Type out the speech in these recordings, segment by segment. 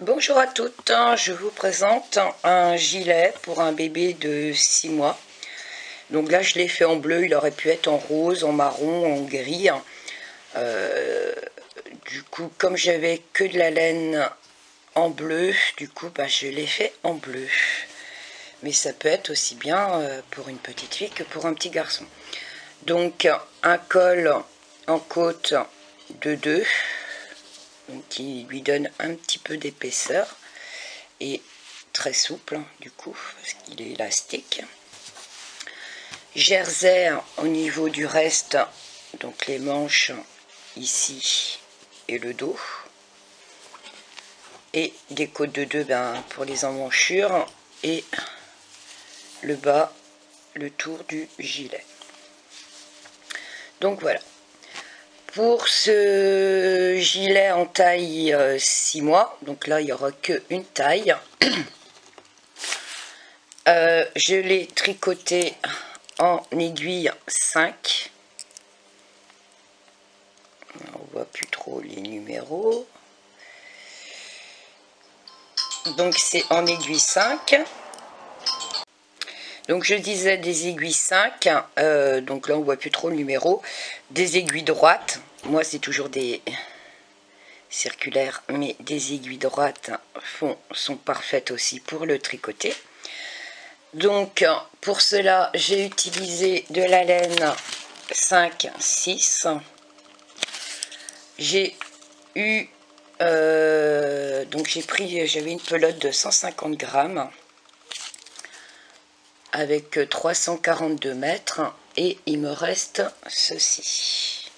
Bonjour à toutes, je vous présente un gilet pour un bébé de 6 mois. Donc là je l'ai fait en bleu, il aurait pu être en rose, en marron, en gris. Du coup comme j'avais que de la laine en bleu, du coup je l'ai fait en bleu. Mais ça peut être aussi bien pour une petite fille que pour un petit garçon. Donc un col en côte de 2, qui lui donne un petit peu d'épaisseur et très souple du coup parce qu'il est élastique. Jersey au niveau du reste, donc les manches ici et le dos, et des côtes de 2 pour les emmanchures, et le bas, le tour du gilet. Donc voilà. Pour ce gilet en taille 6 mois, donc là il n'y aura qu'une taille, je l'ai tricoté en aiguille 5. On voit plus trop les numéros. Donc c'est en aiguille 5. Donc je disais des aiguilles 5. Donc là on voit plus trop le numéro. Des aiguilles droites. Moi c'est toujours des circulaires, mais des aiguilles droites sont parfaites aussi pour le tricoter. Donc pour cela j'ai utilisé de la laine 5-6. J'ai eu donc j'avais une pelote de 150 grammes avec 342 mètres et il me reste ceci.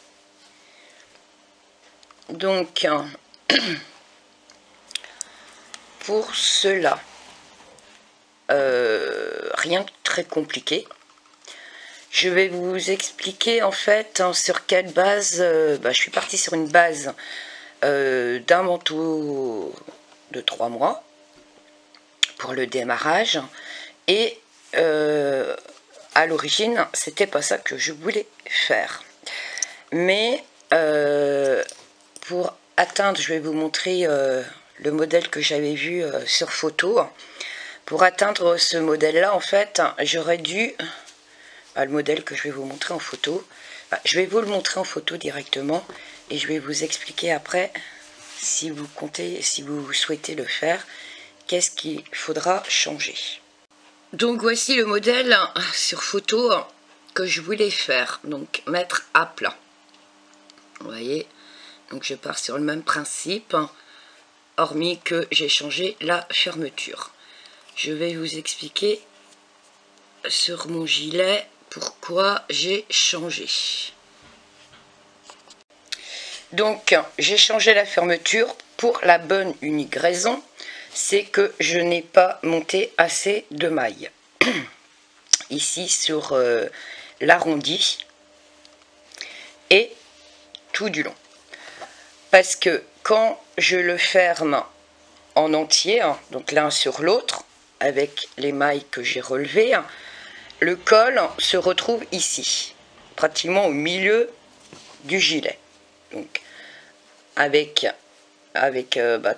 Donc pour cela, rien de très compliqué. Je vais vous expliquer en fait sur quelle base. Je suis partie sur une base d'un manteau de 3 mois pour le démarrage, et à l'origine c'était pas ça que je voulais faire, mais pour atteindre, je vais vous montrer le modèle que j'avais vu sur photo. Pour atteindre ce modèle là en fait j'aurais dû, le modèle que je vais vous montrer en photo, je vais vous le montrer en photo directement et je vais vous expliquer après, si vous comptez, si vous souhaitez le faire, qu'est-ce qu'il faudra changer. Donc voici le modèle sur photo que je voulais faire, donc mettre à plat. Vous voyez, donc je pars sur le même principe, hormis que j'ai changé la fermeture. Je vais vous expliquer sur mon gilet pourquoi j'ai changé. Donc j'ai changé la fermeture pour la bonne unique raison, c'est que je n'ai pas monté assez de mailles ici sur l'arrondi et tout du long, parce que quand je le ferme en entier, donc l'un sur l'autre avec les mailles que j'ai relevées, le col se retrouve ici, pratiquement au milieu du gilet, donc avec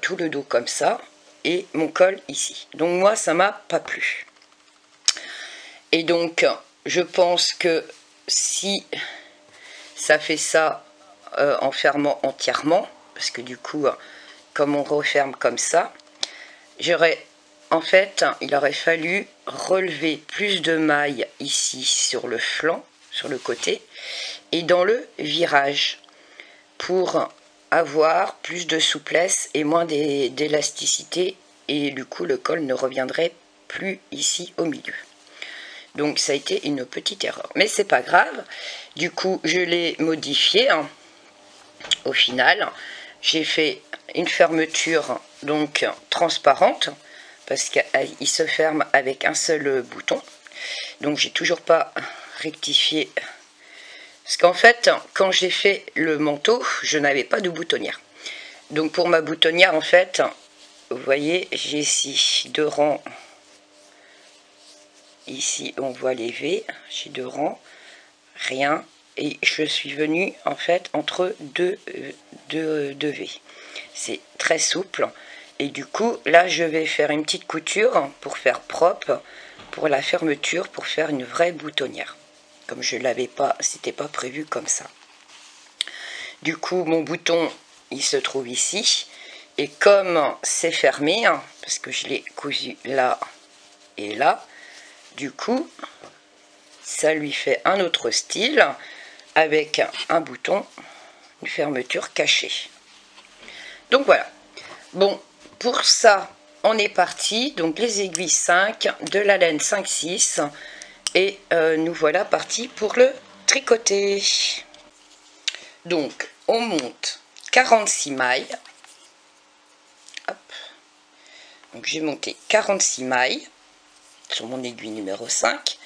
tout le dos comme ça et mon col ici. Donc moi ça m'a pas plu, et donc je pense que si ça fait ça en fermant entièrement, parce que du coup comme on referme comme ça, en fait il aurait fallu relever plus de mailles ici sur le flanc, sur le côté et dans le virage, pour avoir plus de souplesse et moins d'élasticité, et du coup le col ne reviendrait plus ici au milieu. Donc ça a été une petite erreur, mais c'est pas grave. Du coup je l'ai modifié, au final j'ai fait une fermeture donc transparente, parce qu'il se ferme avec un seul bouton. Donc j'ai toujours pas rectifié, parce qu'en fait quand j'ai fait le manteau je n'avais pas de boutonnière. Donc pour ma boutonnière en fait, vous voyez, j'ai ici 2 rangs, ici on voit les V, j'ai 2 rangs, rien, et je suis venue en fait entre deux V. C'est très souple Et du coup, là, je vais faire une petite couture pour faire propre pour la fermeture, pour faire une vraie boutonnière. Comme je l'avais pas, c'était pas prévu comme ça. Du coup, mon bouton, il se trouve ici. Et comme c'est fermé, hein, parce que je l'ai cousu là et là, du coup, ça lui fait un autre style avec un bouton, une fermeture cachée. Donc voilà. Bon, pour ça, on est parti. Donc les aiguilles 5, de la laine 5-6. Et nous voilà partis pour le tricoter. Donc, on monte 46 mailles. Hop. Donc j'ai monté 46 mailles sur mon aiguille numéro 5.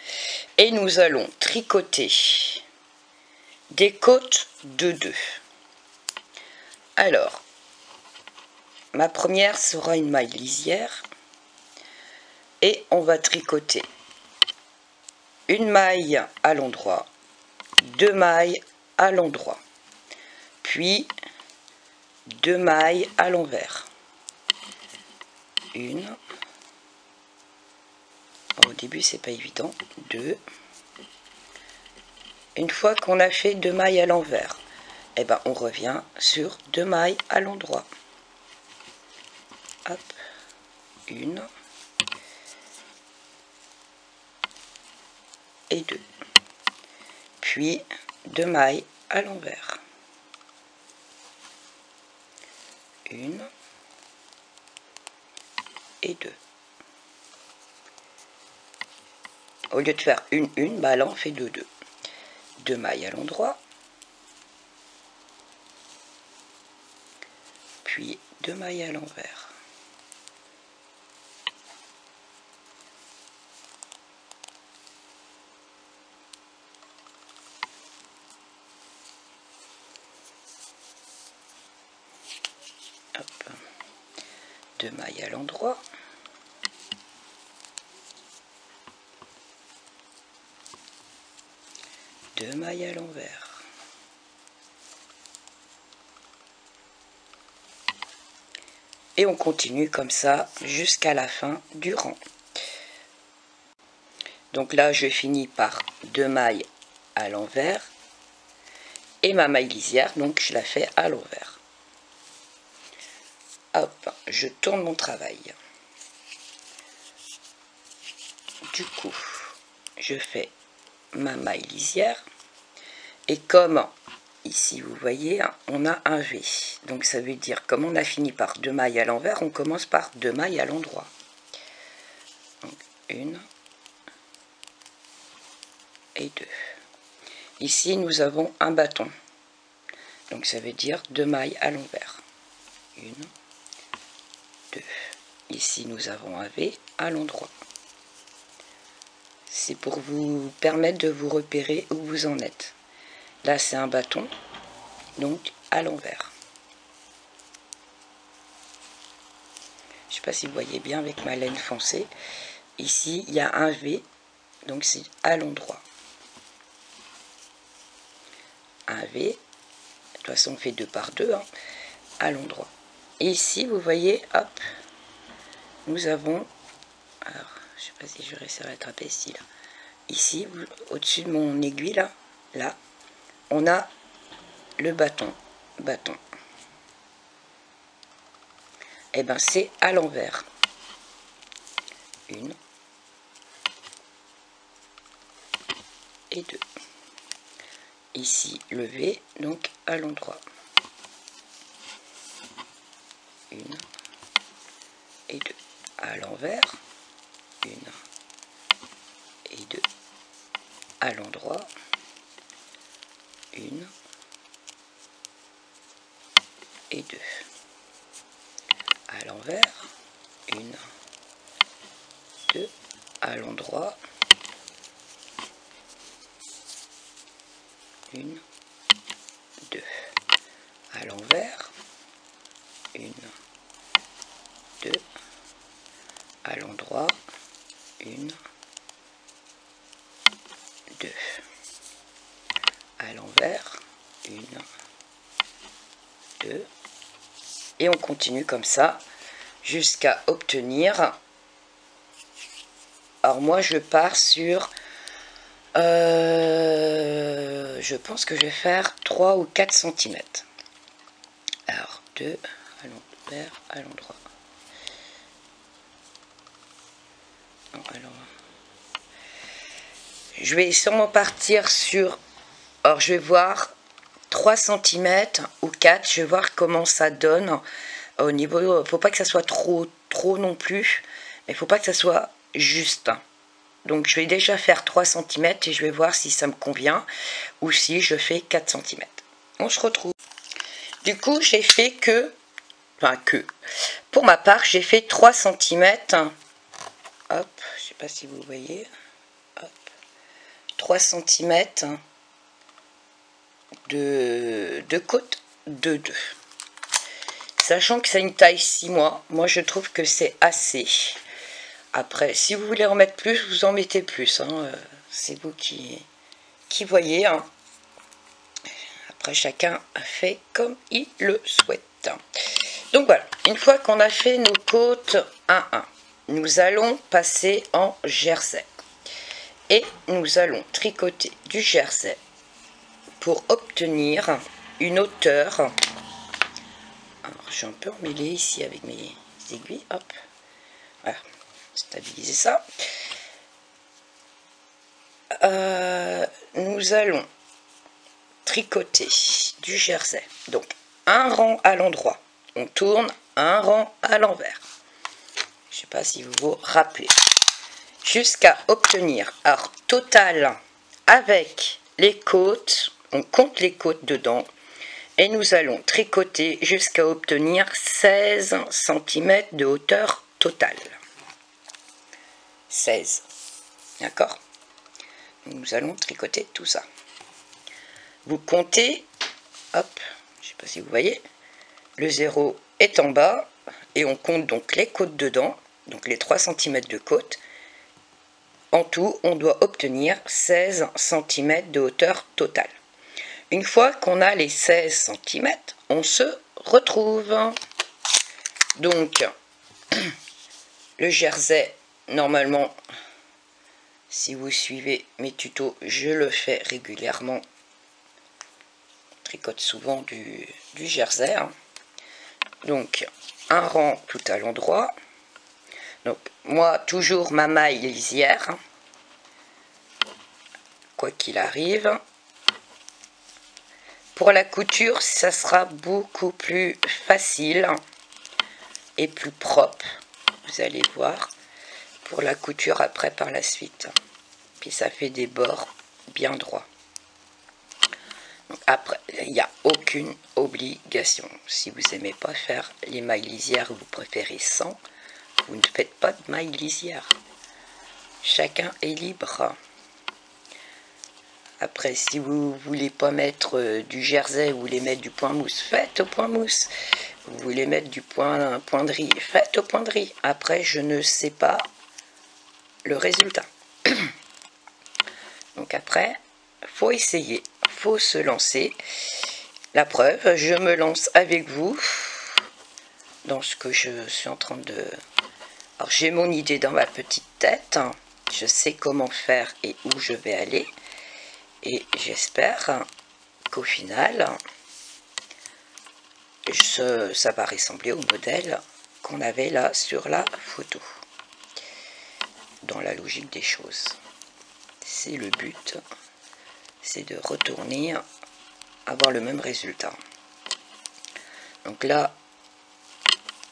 Et nous allons tricoter des côtes de 2. Alors, ma première sera une maille lisière. Et on va tricoter une maille à l'endroit, 2 mailles à l'endroit, puis 2 mailles à l'envers. Une. Au début, c'est pas évident. 2. Une fois qu'on a fait 2 mailles à l'envers, eh ben, on revient sur 2 mailles à l'endroit. Hop. 1 et 2. Puis 2 mailles à l'envers. 1 et 2. Au lieu de faire une, bah là on fait 2, 2. 2 mailles à l'endroit. Puis 2 mailles à l'envers. Hop. 2 mailles à l'endroit. Deux mailles à l'envers. Et on continue comme ça jusqu'à la fin du rang. Donc là, je finis par 2 mailles à l'envers. Et ma maille lisière, donc je la fais à l'envers. Hop, je tourne mon travail. Du coup, je fais ma maille lisière. Et comme ici, vous voyez, on a un V. Donc ça veut dire, comme on a fini par 2 mailles à l'envers, on commence par 2 mailles à l'endroit. Donc 1 et 2. Ici, nous avons un bâton. Donc ça veut dire 2 mailles à l'envers. 1, 2. Ici, nous avons un V à l'endroit. C'est pour vous permettre de vous repérer où vous en êtes. Là, c'est un bâton, donc à l'envers. Je ne sais pas si vous voyez bien avec ma laine foncée. Ici, il y a un V, donc c'est à l'endroit. Un V, de toute façon, on fait 2 par 2, hein, à l'endroit. Et ici, vous voyez, hop, nous avons, alors, je ne sais pas si je réussirai à attraper ici, là. Ici, au-dessus de mon aiguille, là, on a le bâton. Et ben c'est à l'envers. 1 et 2. Ici, le V, donc à l'endroit. 1 et 2. À l'envers. 1 et 2. À l'endroit. 1 et 2. À l'envers. 1, 2. À l'endroit. 1, 2. À l'envers. 1, 2. À l'endroit. 1, 2. À l'envers. 1, 2. Et on continue comme ça jusqu'à obtenir, alors moi je pars sur, je pense que je vais faire 3 ou 4 cm. Alors 2 à l'envers, à l'endroit. Alors, je vais sûrement partir sur, alors je vais voir 3 cm ou 4, je vais voir comment ça donne au niveau, faut pas que ça soit trop non plus, mais faut pas que ça soit juste. Donc je vais déjà faire 3 cm et je vais voir si ça me convient ou si je fais 4 cm. On se retrouve. Du coup j'ai fait pour ma part j'ai fait 3 cm. Hop, je sais pas si vous voyez. Hop, 3 cm de côte de 2. Sachant que c'est une taille 6 mois, moi je trouve que c'est assez. Après, si vous voulez en mettre plus, vous en mettez plus. Hein. C'est vous qui voyez. Hein. Après, chacun fait comme il le souhaite. Donc voilà, une fois qu'on a fait nos côtes 1-1, nous allons passer en jersey. Et nous allons tricoter du jersey pour obtenir une hauteur. Alors, je suis un peu emmêlée ici avec mes aiguilles. Hop, voilà. Stabiliser ça. Nous allons tricoter du jersey. Donc un rang à l'endroit. On tourne un rang à l'envers. Je ne sais pas si vous vous rappelez. Jusqu'à obtenir, alors total avec les côtes, on compte les côtes dedans. Et nous allons tricoter jusqu'à obtenir 16 cm de hauteur totale. 16. D'accord? Nous allons tricoter tout ça. Vous comptez, hop, je ne sais pas si vous voyez, le 0 est en bas, et on compte donc les côtes dedans, donc les 3 cm de côte. En tout, on doit obtenir 16 cm de hauteur totale. Une fois qu'on a les 16 cm, on se retrouve. Donc, le jersey, normalement, si vous suivez mes tutos, je le fais régulièrement. On tricote souvent du jersey. Hein. Donc, un rang tout à l'endroit. Donc, moi, toujours ma maille lisière. Hein. Quoi qu'il arrive. Pour la couture, ça sera beaucoup plus facile et plus propre. Vous allez voir. Pour la couture après par la suite. Puis ça fait des bords bien droits. Donc après, il n'y a aucune obligation. Si vous n'aimez pas faire les mailles lisières, vous préférez sans, vous ne faites pas de mailles lisières. Chacun est libre. Après, si vous voulez pas mettre du jersey, vous voulez mettre du point mousse, faites au point mousse. Vous voulez mettre du point de riz, faites au point de riz. Après, je ne sais pas le résultat. Donc après, faut essayer, faut se lancer. La preuve, je me lance avec vous dans ce que je suis en train de... Alors j'ai mon idée dans ma petite tête, je sais comment faire et où je vais aller. Et j'espère qu'au final, ça va ressembler au modèle qu'on avait là sur la photo. Dans la logique des choses. C'est le but, c'est de retourner, avoir le même résultat. Donc là,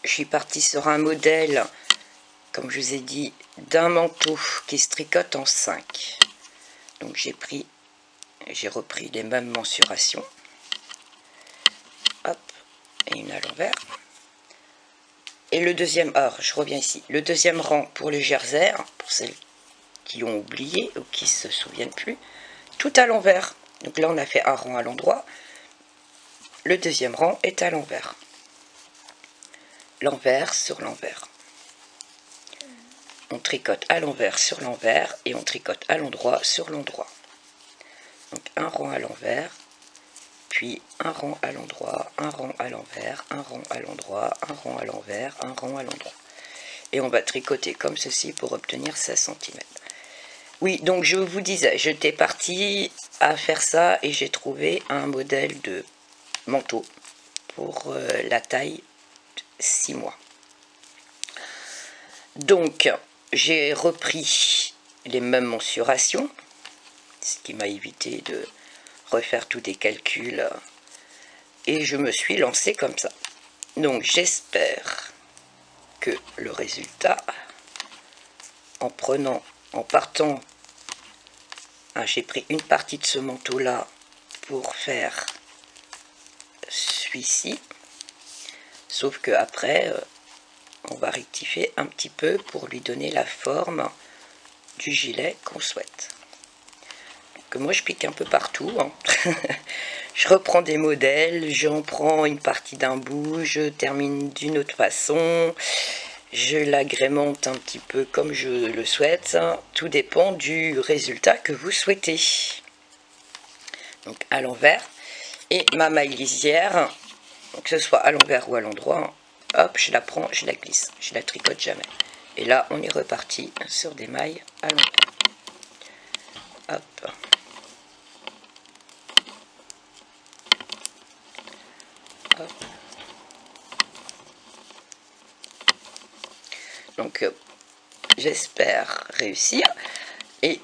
je suis partie sur un modèle, comme je vous ai dit, d'un manteau qui se tricote en 5. Donc j'ai repris les mêmes mensurations. Hop, et une à l'envers. Et le deuxième, alors je reviens ici, le deuxième rang pour le jersey, pour celles qui ont oublié ou qui se souviennent plus, tout à l'envers. Donc là on a fait un rang à l'endroit, le deuxième rang est à l'envers. L'envers sur l'envers. On tricote à l'envers sur l'envers et on tricote à l'endroit sur l'endroit. Donc un rang à l'envers, puis un rang à l'endroit, un rang à l'envers, un rang à l'endroit, un rang à l'envers, un rang à l'endroit. Et on va tricoter comme ceci pour obtenir 16 cm. Oui, donc je vous disais, j'étais partie à faire ça et j'ai trouvé un modèle de manteau pour la taille 6 mois. Donc, j'ai repris les mêmes mensurations, ce qui m'a évité de refaire tous des calculs, et je me suis lancée comme ça. Donc, j'espère que le résultat, en partant, j'ai pris une partie de ce manteau-là pour faire celui-ci, sauf que après, on va rectifier un petit peu pour lui donner la forme du gilet qu'on souhaite. Donc moi je pique un peu partout, hein. Je reprends des modèles, j'en prends une partie d'un bout, je termine d'une autre façon, je l'agrémente un petit peu comme je le souhaite, hein. Tout dépend du résultat que vous souhaitez. Donc à l'envers, et ma maille lisière, que ce soit à l'envers ou à l'endroit, hop, je la prends, je la glisse, je la tricote jamais. Et là, on est reparti sur des mailles à l'envers. Hop. Hop. Donc, j'espère réussir. Et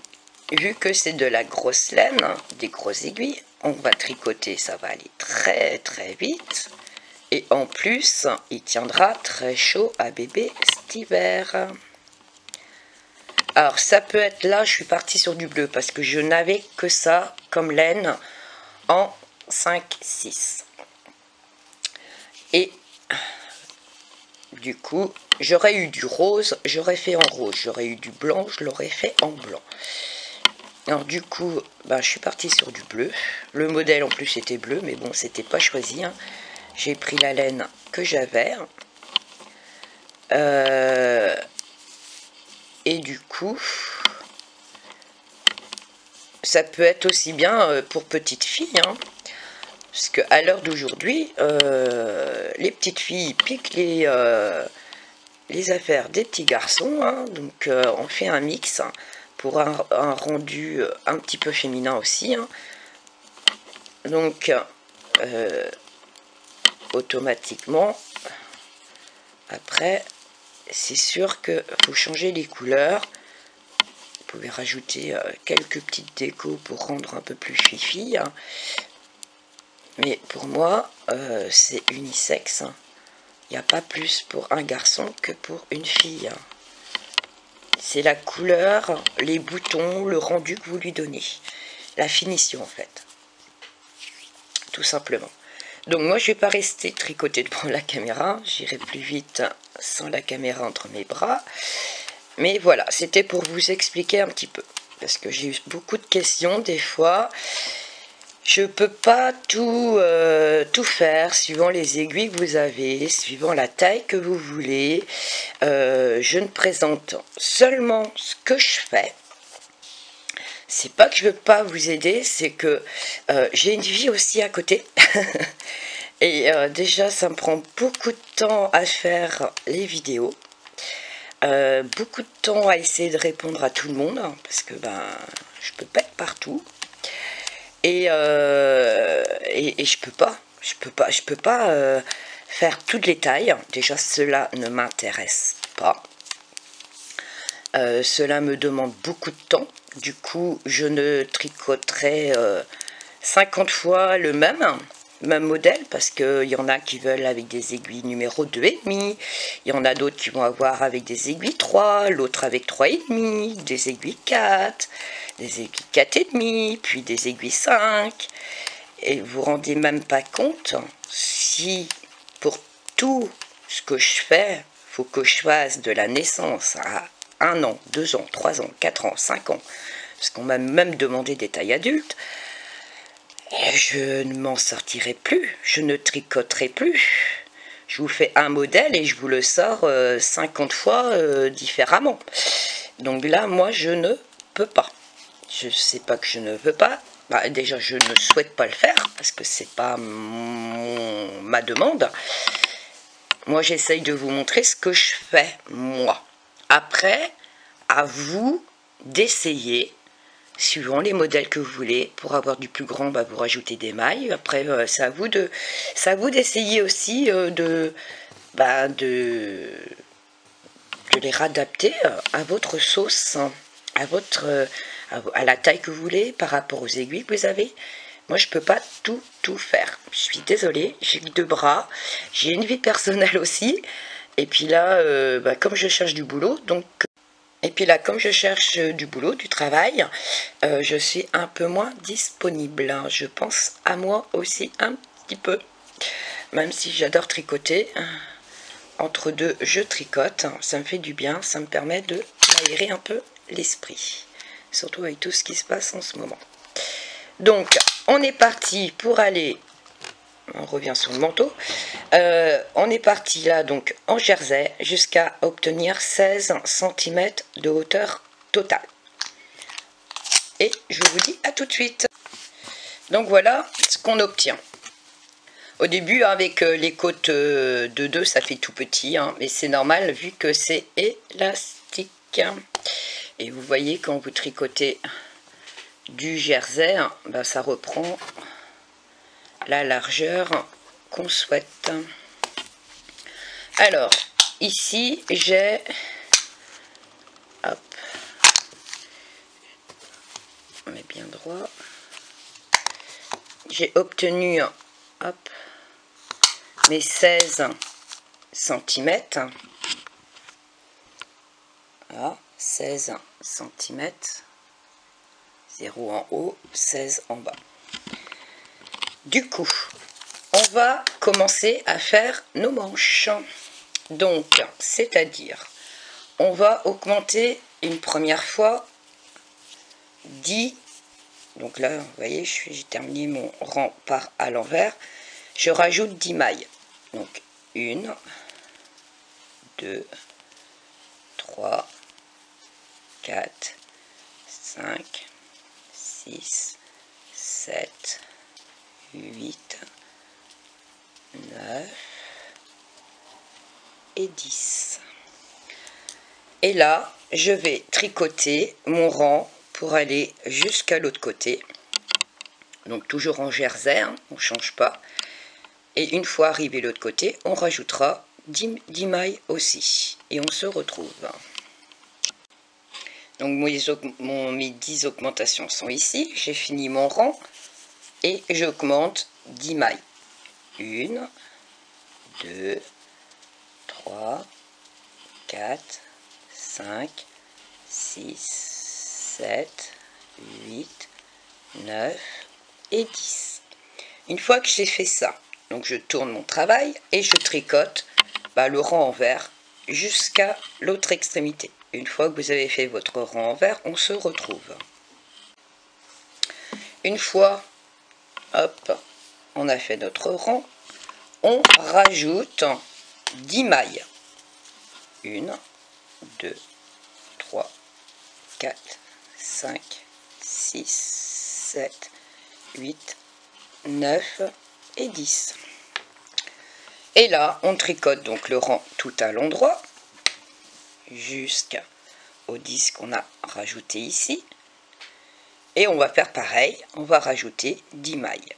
vu que c'est de la grosse laine, des grosses aiguilles, on va tricoter, ça va aller très très vite. Et en plus, il tiendra très chaud à bébé cet hiver. Alors ça peut être là, je suis partie sur du bleu parce que je n'avais que ça comme laine en 5-6. Et du coup, j'aurais eu du rose, j'aurais fait en rose. J'aurais eu du blanc, je l'aurais fait en blanc. Alors du coup, je suis partie sur du bleu. Le modèle en plus était bleu, mais bon, c'était pas choisi, hein. J'ai pris la laine que j'avais. Et du coup, ça peut être aussi bien pour petites filles, hein, parce qu'à l'heure d'aujourd'hui, les petites filles piquent les affaires des petits garçons, hein, donc on fait un mix pour un rendu un petit peu féminin aussi, hein. Donc automatiquement, après, c'est sûr que faut changer les couleurs. Vous pouvez rajouter quelques petites décos pour rendre un peu plus fifi, hein. Mais pour moi, c'est unisexe, hein. Il n'y a pas plus pour un garçon que pour une fille, hein. C'est la couleur, les boutons, le rendu que vous lui donnez. La finition, en fait. Tout simplement. Donc moi, je ne vais pas rester tricotée devant la caméra. J'irai plus vite sans la caméra entre mes bras. Mais voilà, c'était pour vous expliquer un petit peu. Parce que j'ai eu beaucoup de questions des fois. Je ne peux pas tout faire suivant les aiguilles que vous avez, suivant la taille que vous voulez. Je ne présente seulement ce que je fais. C'est pas que je veux pas vous aider, c'est que j'ai une vie aussi à côté. Et déjà, ça me prend beaucoup de temps à faire les vidéos. Beaucoup de temps à essayer de répondre à tout le monde, hein, parce que je peux pas être partout. Et je peux pas faire toutes les tailles. Déjà, cela ne m'intéresse pas. Cela me demande beaucoup de temps. Du coup, je ne tricoterai 50 fois le même modèle, parce qu'il y en a qui veulent avec des aiguilles numéro 2,5, il y en a d'autres qui vont avoir avec des aiguilles 3, l'autre avec 3,5, des aiguilles 4, des aiguilles 4,5, puis des aiguilles 5, et vous vous rendez même pas compte si pour tout ce que je fais, il faut que je fasse de la naissance à 1 an, 2 ans, 3 ans, 4 ans, 5 ans, parce qu'on m'a même demandé des tailles adultes. Je ne m'en sortirai plus, je ne tricoterai plus. Je vous fais un modèle et je vous le sors 50 fois différemment. Donc là, moi, je ne peux pas. Je ne sais pas que je ne veux pas, Bah, déjà, je ne souhaite pas le faire parce que c'est pas ma demande. Moi, j'essaye de vous montrer ce que je fais, moi. Après, à vous d'essayer, suivant les modèles que vous voulez. Pour avoir du plus grand, bah, vous rajoutez des mailles. Après, c'est à vous d'essayer aussi de les réadapter à votre sauce, à la taille que vous voulez, par rapport aux aiguilles que vous avez. Moi, je peux pas tout faire. Je suis désolée, j'ai 2 bras, j'ai une vie personnelle aussi. Et puis là, comme je cherche du boulot, du travail, je suis un peu moins disponible. Je pense à moi aussi un petit peu. Même si j'adore tricoter, entre deux, je tricote. Ça me fait du bien, ça me permet de m'aérer un peu l'esprit. Surtout avec tout ce qui se passe en ce moment. Donc, on est parti pour aller... On revient sur le manteau. On est parti là, donc, en jersey, jusqu'à obtenir 16 cm de hauteur totale. Et je vous dis à tout de suite. Donc, voilà ce qu'on obtient. Au début, avec les côtes de 2, ça fait tout petit, hein, mais c'est normal vu que c'est élastique. Et vous voyez, quand vous tricotez du jersey, ben, ça reprend la largeur qu'on souhaite. Alors, ici, j'ai... Hop. On met bien droit. J'ai obtenu... Hop. Mes 16 cm. Voilà, 16 cm. 0 en haut, 16 en bas. Du coup, on va commencer à faire nos manches. Donc, c'est-à-dire, on va augmenter une première fois 10. Donc là, vous voyez, j'ai terminé mon rang par à l'envers. Je rajoute 10 mailles. Donc, 1, 2, 3, 4, 5, 6, 7, 8, 9 et 10. Et là, je vais tricoter mon rang pour aller jusqu'à l'autre côté. Donc toujours en jersey, hein, on ne change pas. Et une fois arrivé de l'autre côté, on rajoutera 10 mailles aussi. Et on se retrouve. Donc mes 10 augmentations sont ici. J'ai fini mon rang. Et j'augmente 10 mailles. 1, 2, 3, 4, 5, 6, 7, 8, 9 et 10. Une fois que j'ai fait ça, donc je tourne mon travail et je tricote le rang envers jusqu'à l'autre extrémité. Une fois que vous avez fait votre rang envers, on se retrouve. Une fois, hop, on a fait notre rang, on rajoute 10 mailles. 1, 2, 3, 4, 5, 6, 7, 8, 9 et 10. Et là, on tricote donc le rang tout à l'endroit jusqu'au 10 qu'on a rajouté ici. Et on va faire pareil, on va rajouter 10 mailles.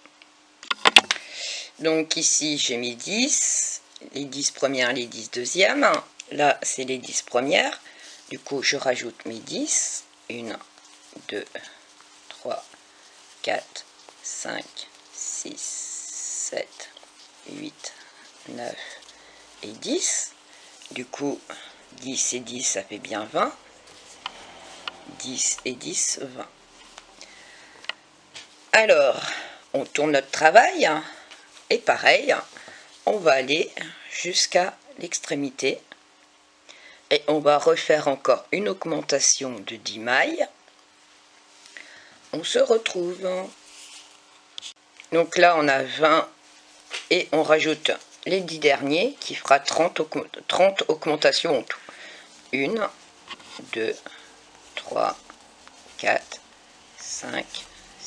Donc ici, j'ai mis 10, les 10 premières, les 10 deuxièmes. Là, c'est les 10 premières. Du coup, je rajoute mes 10. 1, 2, 3, 4, 5, 6, 7, 8, 9 et 10. Du coup, 10 et 10, ça fait bien 20. 10 et 10, 20. Alors, on tourne notre travail. Et pareil, on va aller jusqu'à l'extrémité. Et on va refaire encore une augmentation de 10 mailles. On se retrouve. Donc là, on a 20 et on rajoute les 10 derniers qui fera 30 augmentations en tout. 1, 2, 3, 4, 5,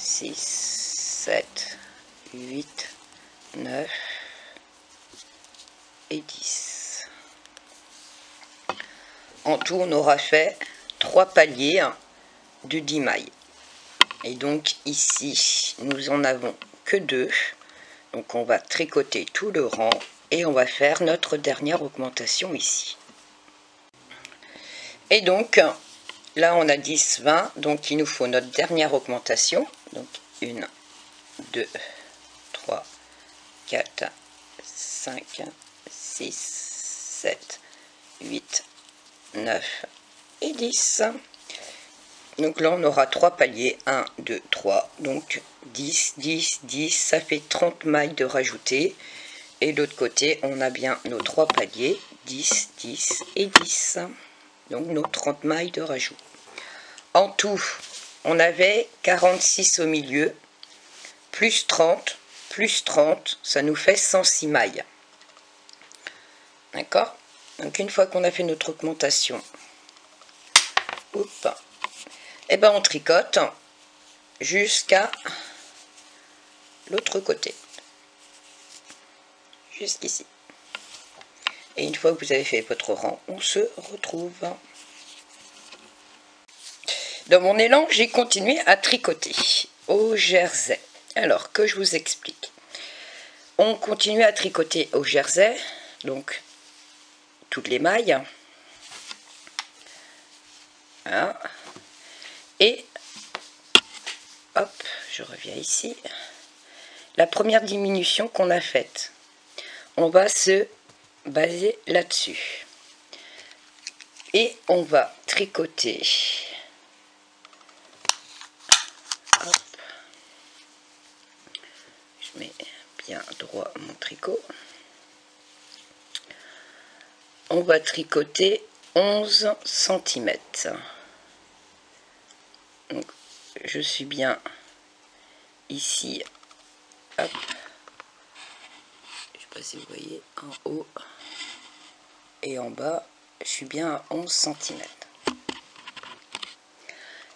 6, 7, 8, 9 et 10. En tout, on aura fait 3 paliers de 10 mailles. Et donc ici, nous en avons que 2. Donc on va tricoter tout le rang et on va faire notre dernière augmentation ici. Et donc, là on a 10, 20, donc il nous faut notre dernière augmentation. Donc 1, 2, 3, 4, 5, 6, 7, 8, 9 et 10. Donc là on aura 3 paliers, 1, 2, 3, donc 10, 10, 10, ça fait 30 mailles de rajouter. Et de l'autre côté on a bien nos 3 paliers, 10, 10 et 10. Donc nos 30 mailles de rajout. En tout, on avait 46 au milieu, plus 30, ça nous fait 106 mailles. D'accord? Donc une fois qu'on a fait notre augmentation, et ben on tricote jusqu'à l'autre côté. Jusqu'ici. Et une fois que vous avez fait votre rang, on se retrouve. Dans mon élan, j'ai continué à tricoter au jersey. Alors que je vous explique. On continue à tricoter au jersey, donc toutes les mailles. Voilà. Et hop, je reviens ici. La première diminution qu'on a faite, on va se baser là-dessus. Et on va tricoter. Hop. Je mets bien droit mon tricot. On va tricoter 11 cm. Donc, je suis bien ici. Hop. Je ne sais pas si vous voyez, en haut et en bas, je suis bien à 11 cm.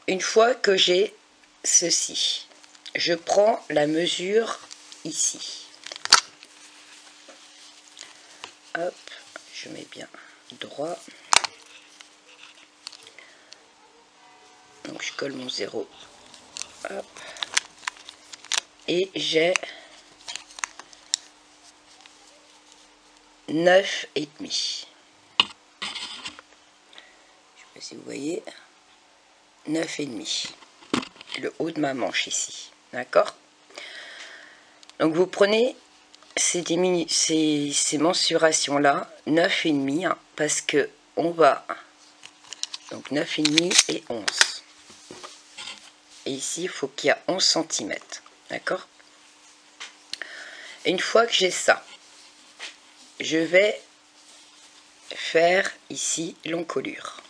Une fois que j'ai ceci, je prends la mesure ici. Hop, je mets bien droit. Donc je colle mon 0. Hop. Et j'ai 9,5. Je ne sais pas si vous voyez. 9,5. Le haut de ma manche ici. D'accord? Donc vous prenez ces mensurations-là, 9,5, hein, parce que on va... Donc 9,5 et 11. Et ici, il faut qu'il y ait 11 cm. D'accord? Une fois que j'ai ça, je vais faire ici l'encolure.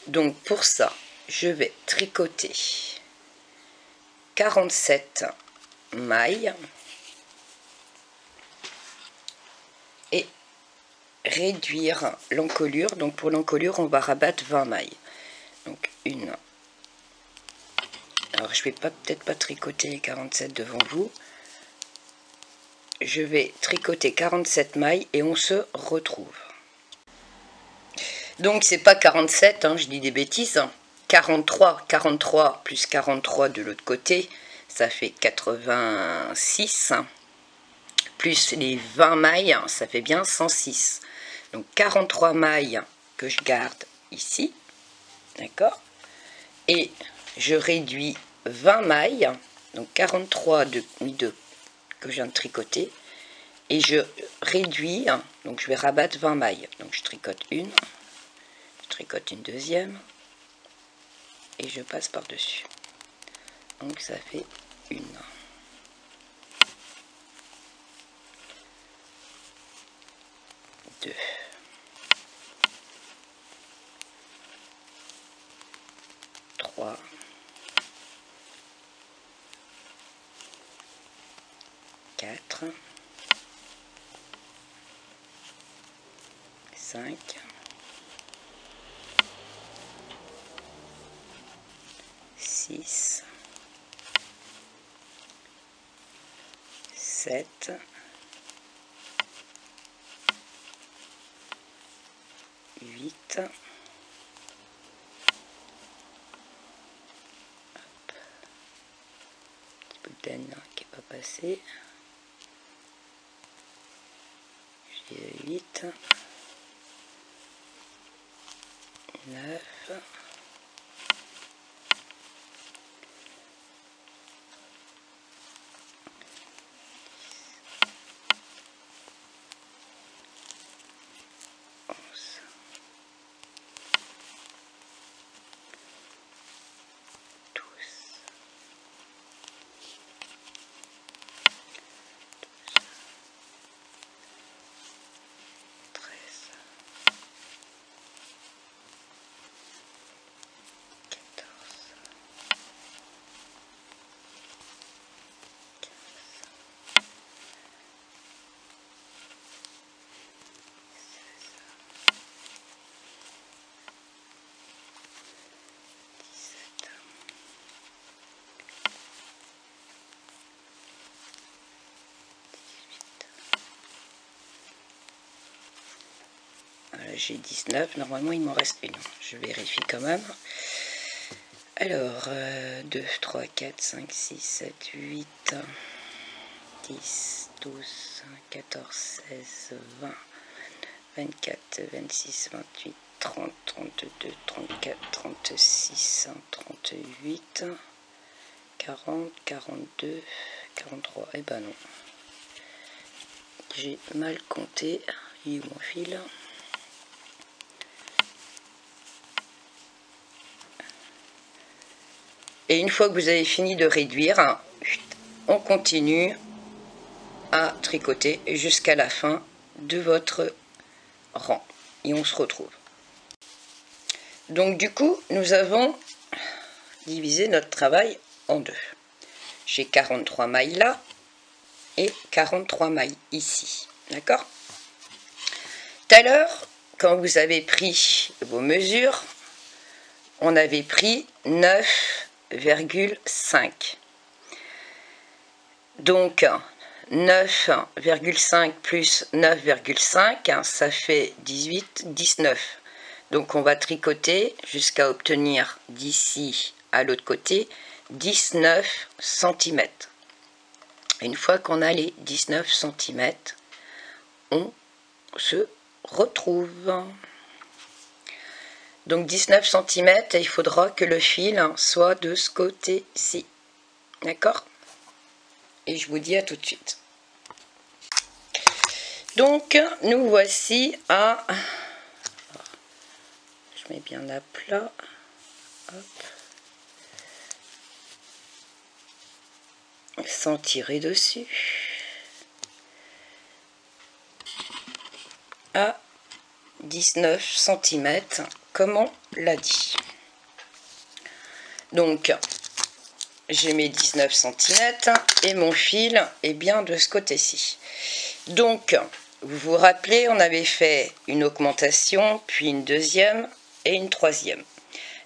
Donc pour ça, je vais tricoter 47 mailles et réduire l'encolure. Donc pour l'encolure, on va rabattre 20 mailles. Donc une. Alors je vais peut-être pas tricoter les 47 devant vous. Je vais tricoter 47 mailles et on se retrouve. Donc c'est pas 47, hein, je dis des bêtises. 43 plus 43 de l'autre côté, ça fait 86. Plus les 20 mailles, ça fait bien 106. Donc 43 mailles que je garde ici. D'accord? Et je réduis 20 mailles, donc 43 de que je viens de tricoter. Et je réduis, donc je vais rabattre 20 mailles. Donc je tricote une, je tricote une deuxième, et je passe par-dessus. Donc ça fait une. 2. 3. 4. 5. 6. 7, 8, petit bout de laine qui n'est pas passé, j'ai 8, 9, j'ai 19, normalement il m'en reste une, je vérifie quand même. Alors, 2, 3, 4, 5, 6, 7, 8, 10, 12, 14, 16, 20, 24, 26, 28, 30, 32, 34, 36, 38, 40, 42, 43, eh ben non. J'ai mal compté, il est où mon fil ? Et une fois que vous avez fini de réduire, on continue à tricoter jusqu'à la fin de votre rang. Et on se retrouve. Donc du coup, nous avons divisé notre travail en deux. J'ai 43 mailles là et 43 mailles ici. D'accord ? Tout à l'heure, quand vous avez pris vos mesures, on avait pris 9,5. Donc 9,5 plus 9,5, ça fait 18, 19. Donc on va tricoter jusqu'à obtenir d'ici à l'autre côté 19 cm. Une fois qu'on a les 19 cm, on se retrouve. Donc 19 cm, il faudra que le fil soit de ce côté-ci. D'accord ? Et je vous dis à tout de suite. Donc, nous voici à... Je mets bien à plat. Hop. Sans tirer dessus. À 19 cm, comme on l'a dit. Donc, j'ai mes 19 cm et mon fil est bien de ce côté-ci. Donc, vous vous rappelez, on avait fait une augmentation, puis une deuxième et une troisième.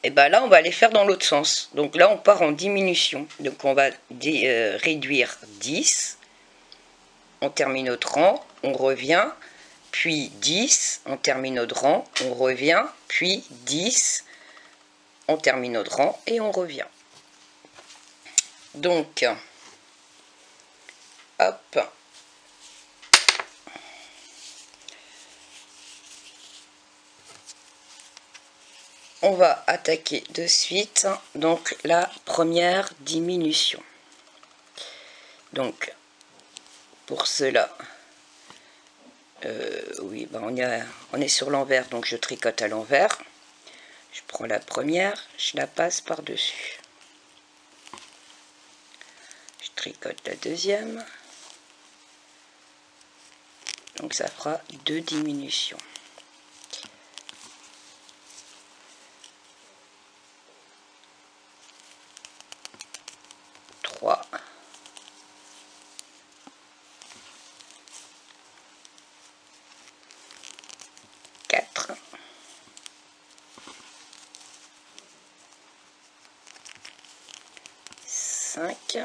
Et bien là, on va les faire dans l'autre sens. Donc là, on part en diminution. Donc on va réduire 10. On termine notre rang, on revient. Puis 10, on termine notre rang, on revient. Puis 10, on termine notre rang et on revient. Donc, hop. On va attaquer de suite donc la première diminution. Donc pour cela, oui, ben on est sur l'envers, donc je tricote à l'envers. Je prends la première, je la passe par-dessus. Je tricote la deuxième. Donc ça fera 2 diminutions. 3. 4. 5.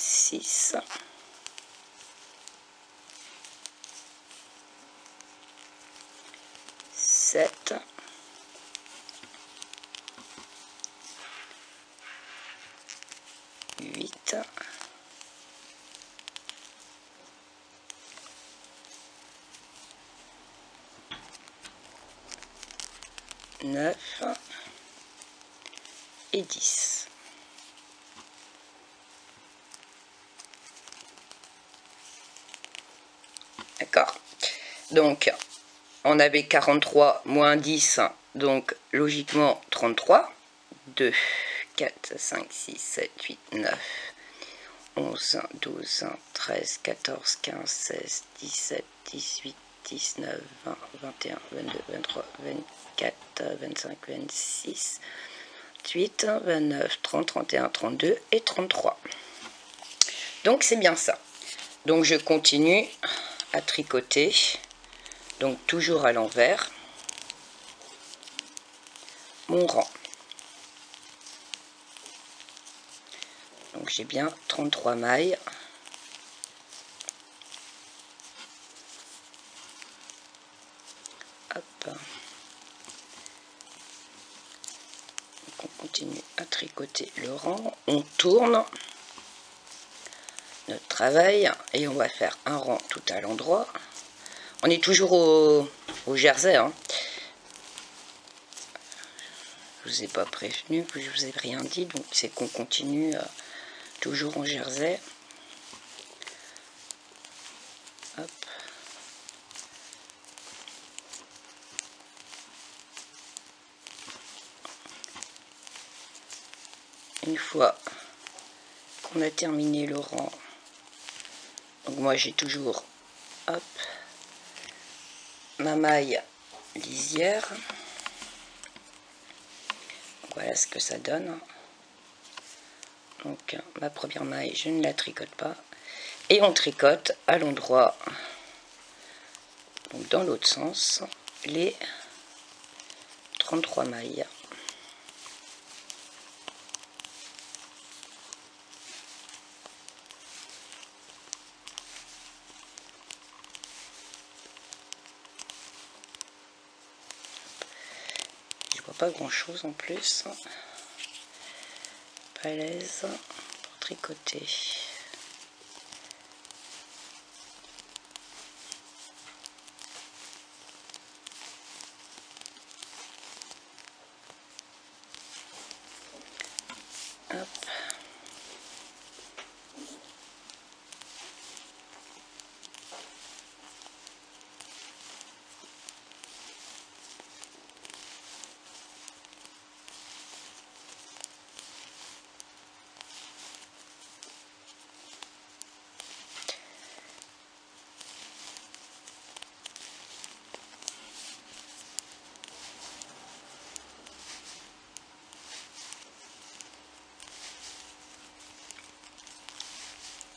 6, 7, 8, 9 et 10. D'accord? Donc, on avait 43 moins 10, donc logiquement 33. 2, 4, 5, 6, 7, 8, 9, 11, 12, 13, 14, 15, 16, 17, 18, 19, 20, 21, 22, 23, 24, 25, 26, 28, 29, 30, 31, 32 et 33. Donc c'est bien ça. Donc je continue à tricoter, donc toujours à l'envers, mon rang. Donc j'ai bien 33 mailles. Hop. Donc on continue à tricoter le rang, on tourne notre travail et on va faire un rang tout à l'endroit. On est toujours au jersey, hein. Je vous ai pas prévenu, je vous ai rien dit, donc c'est qu'on continue toujours en jersey. Hop. Une fois qu'on a terminé le rang, donc moi j'ai toujours, hop, ma maille lisière. Voilà ce que ça donne. Donc ma première maille, je ne la tricote pas. Et on tricote à l'endroit, donc dans l'autre sens, les 33 mailles. Je vois pas grand chose en plus. Pas à l'aise pour tricoter. Hop.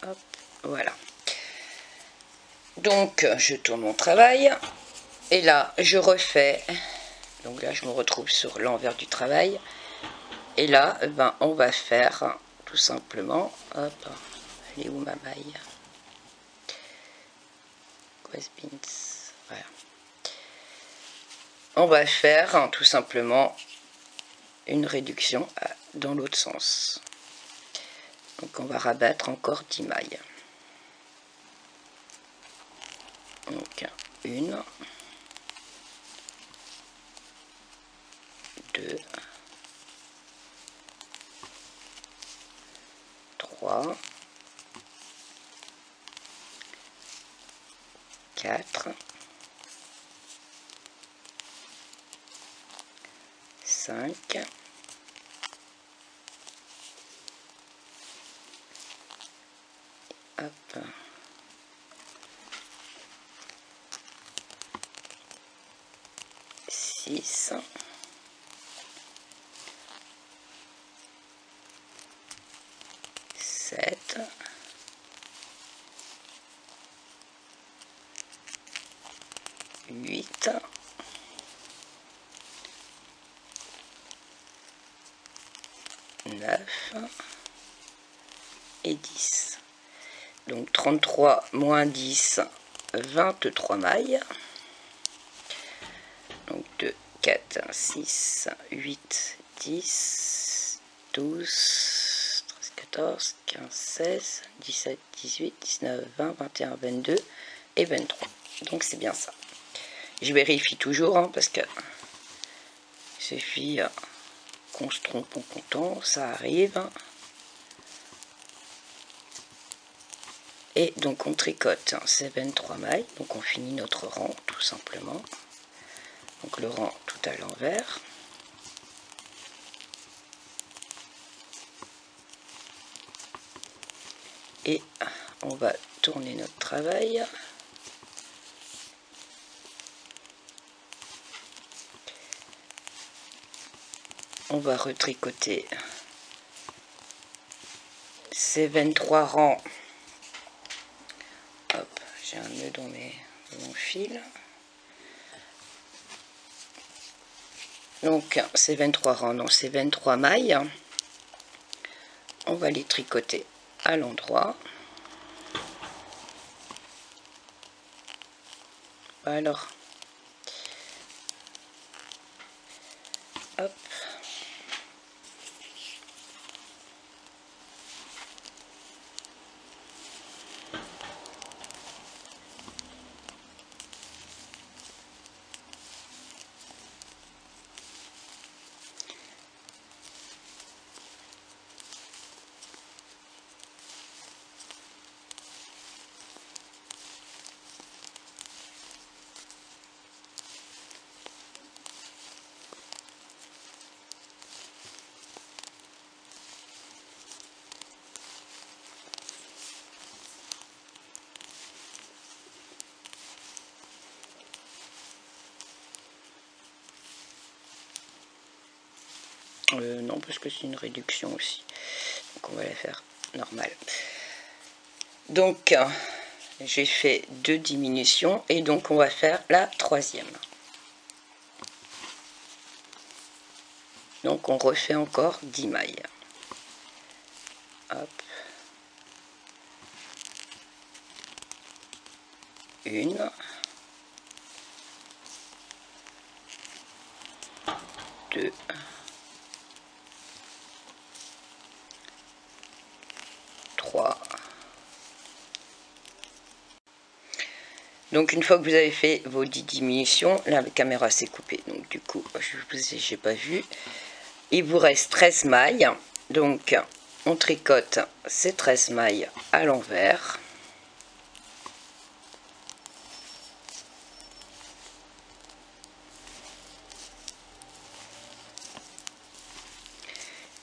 Hop, voilà. Donc je tourne mon travail et là je refais. Donc là je me retrouve sur l'envers du travail et là ben on va faire tout simplement, hop, elle est où ma maille? Voilà. On va faire tout simplement une réduction dans l'autre sens. Donc on va rabattre encore 10 mailles. Donc 1, 2, 3, 4, 5, 6, 7, 8, 9, et 10. Donc 33 moins 10, 23 mailles. Donc 2, 4, 6, 8, 10, 12, 13, 14, 15, 16, 17, 18, 19, 20, 21, 22 et 23. Donc c'est bien ça. Je vérifie toujours hein, parce que il suffit qu'on se trompe en comptant, ça arrive. Et donc on tricote ces 23 mailles, donc on finit notre rang tout simplement. Donc le rang tout à l'envers. Et on va tourner notre travail. On va retricoter ces 23 rangs. Hop, j'ai un nœud dans mon fil. Donc ces 23 rangs, donc ces 23 mailles, on va les tricoter à l'endroit. Alors, hop. Non, parce que c'est une réduction aussi. Donc on va la faire normale. Donc j'ai fait 2 diminutions et donc on va faire la troisième. Donc on refait encore 10 mailles. Hop. Une. 2. 3. Donc une fois que vous avez fait vos 10 diminutions, la caméra s'est coupée. Donc du coup, je n'ai pas vu. Il vous reste 13 mailles. Donc on tricote ces 13 mailles à l'envers.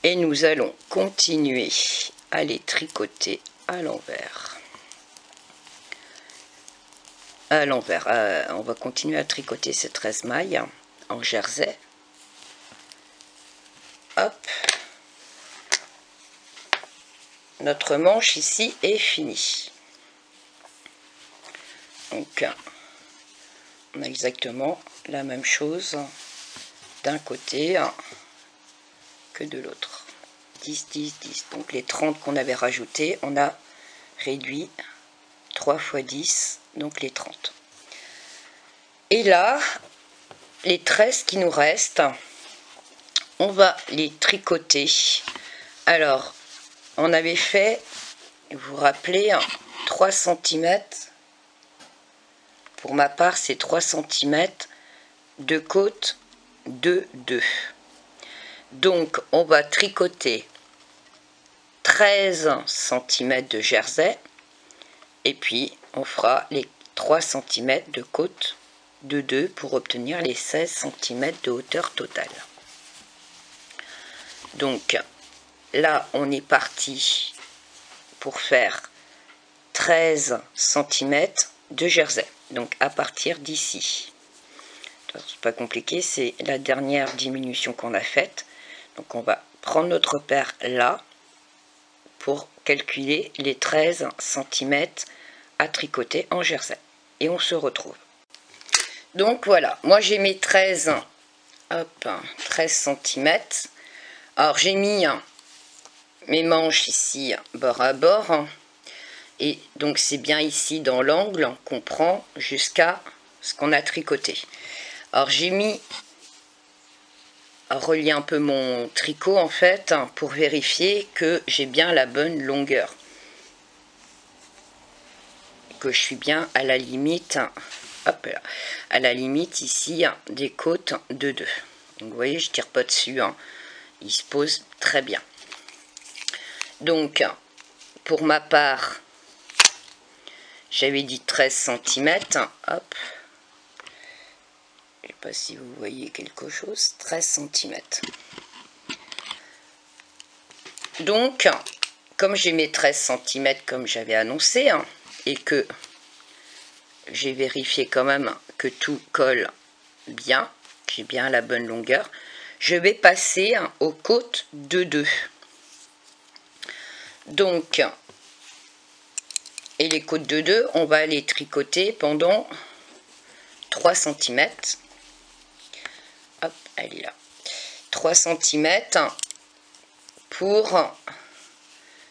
Et nous allons continuer à les tricoter à l'envers. À l'envers, on va continuer à tricoter ces 13 mailles en jersey. Hop. Notre manche ici est finie. Donc, on a exactement la même chose d'un côté que de l'autre. 10, 10, 10. Donc les 30 qu'on avait rajoutés, on a réduit 3 fois 10, donc les 30. Et là, les 13 qui nous restent, on va les tricoter. Alors, on avait fait, vous vous rappelez, 3 cm. Pour ma part, c'est 3 cm de côte 2, 2. Donc, on va tricoter 13 cm de jersey et puis on fera les 3 cm de côte de 2 pour obtenir les 16 cm de hauteur totale. Donc là, on est parti pour faire 13 cm de jersey. Donc à partir d'ici. C'est pas compliqué, c'est la dernière diminution qu'on a faite. Donc on va prendre notre paire là pour calculer les 13 cm à tricoter en jersey. Et on se retrouve. Donc voilà, moi j'ai mes 13 cm. Alors j'ai mis mes manches ici bord à bord. Et donc c'est bien ici dans l'angle qu'on prend jusqu'à ce qu'on a tricoté. Alors j'ai mis à relier un peu mon tricot en fait pour vérifier que j'ai bien la bonne longueur. Que je suis bien à la limite, hop là, à la limite ici des côtes de 2. Donc vous voyez, je tire pas dessus, hein. Il se pose très bien. Donc pour ma part, j'avais dit 13 cm, hop, je sais pas si vous voyez quelque chose, 13 cm. Donc, comme j'ai mes 13 cm comme j'avais annoncé, hein, et que j'ai vérifié quand même que tout colle bien, que j'ai bien la bonne longueur, je vais passer aux côtes de 2. Donc, et les côtes de 2, on va les tricoter pendant 3 cm. Hop, elle est là. 3 cm pour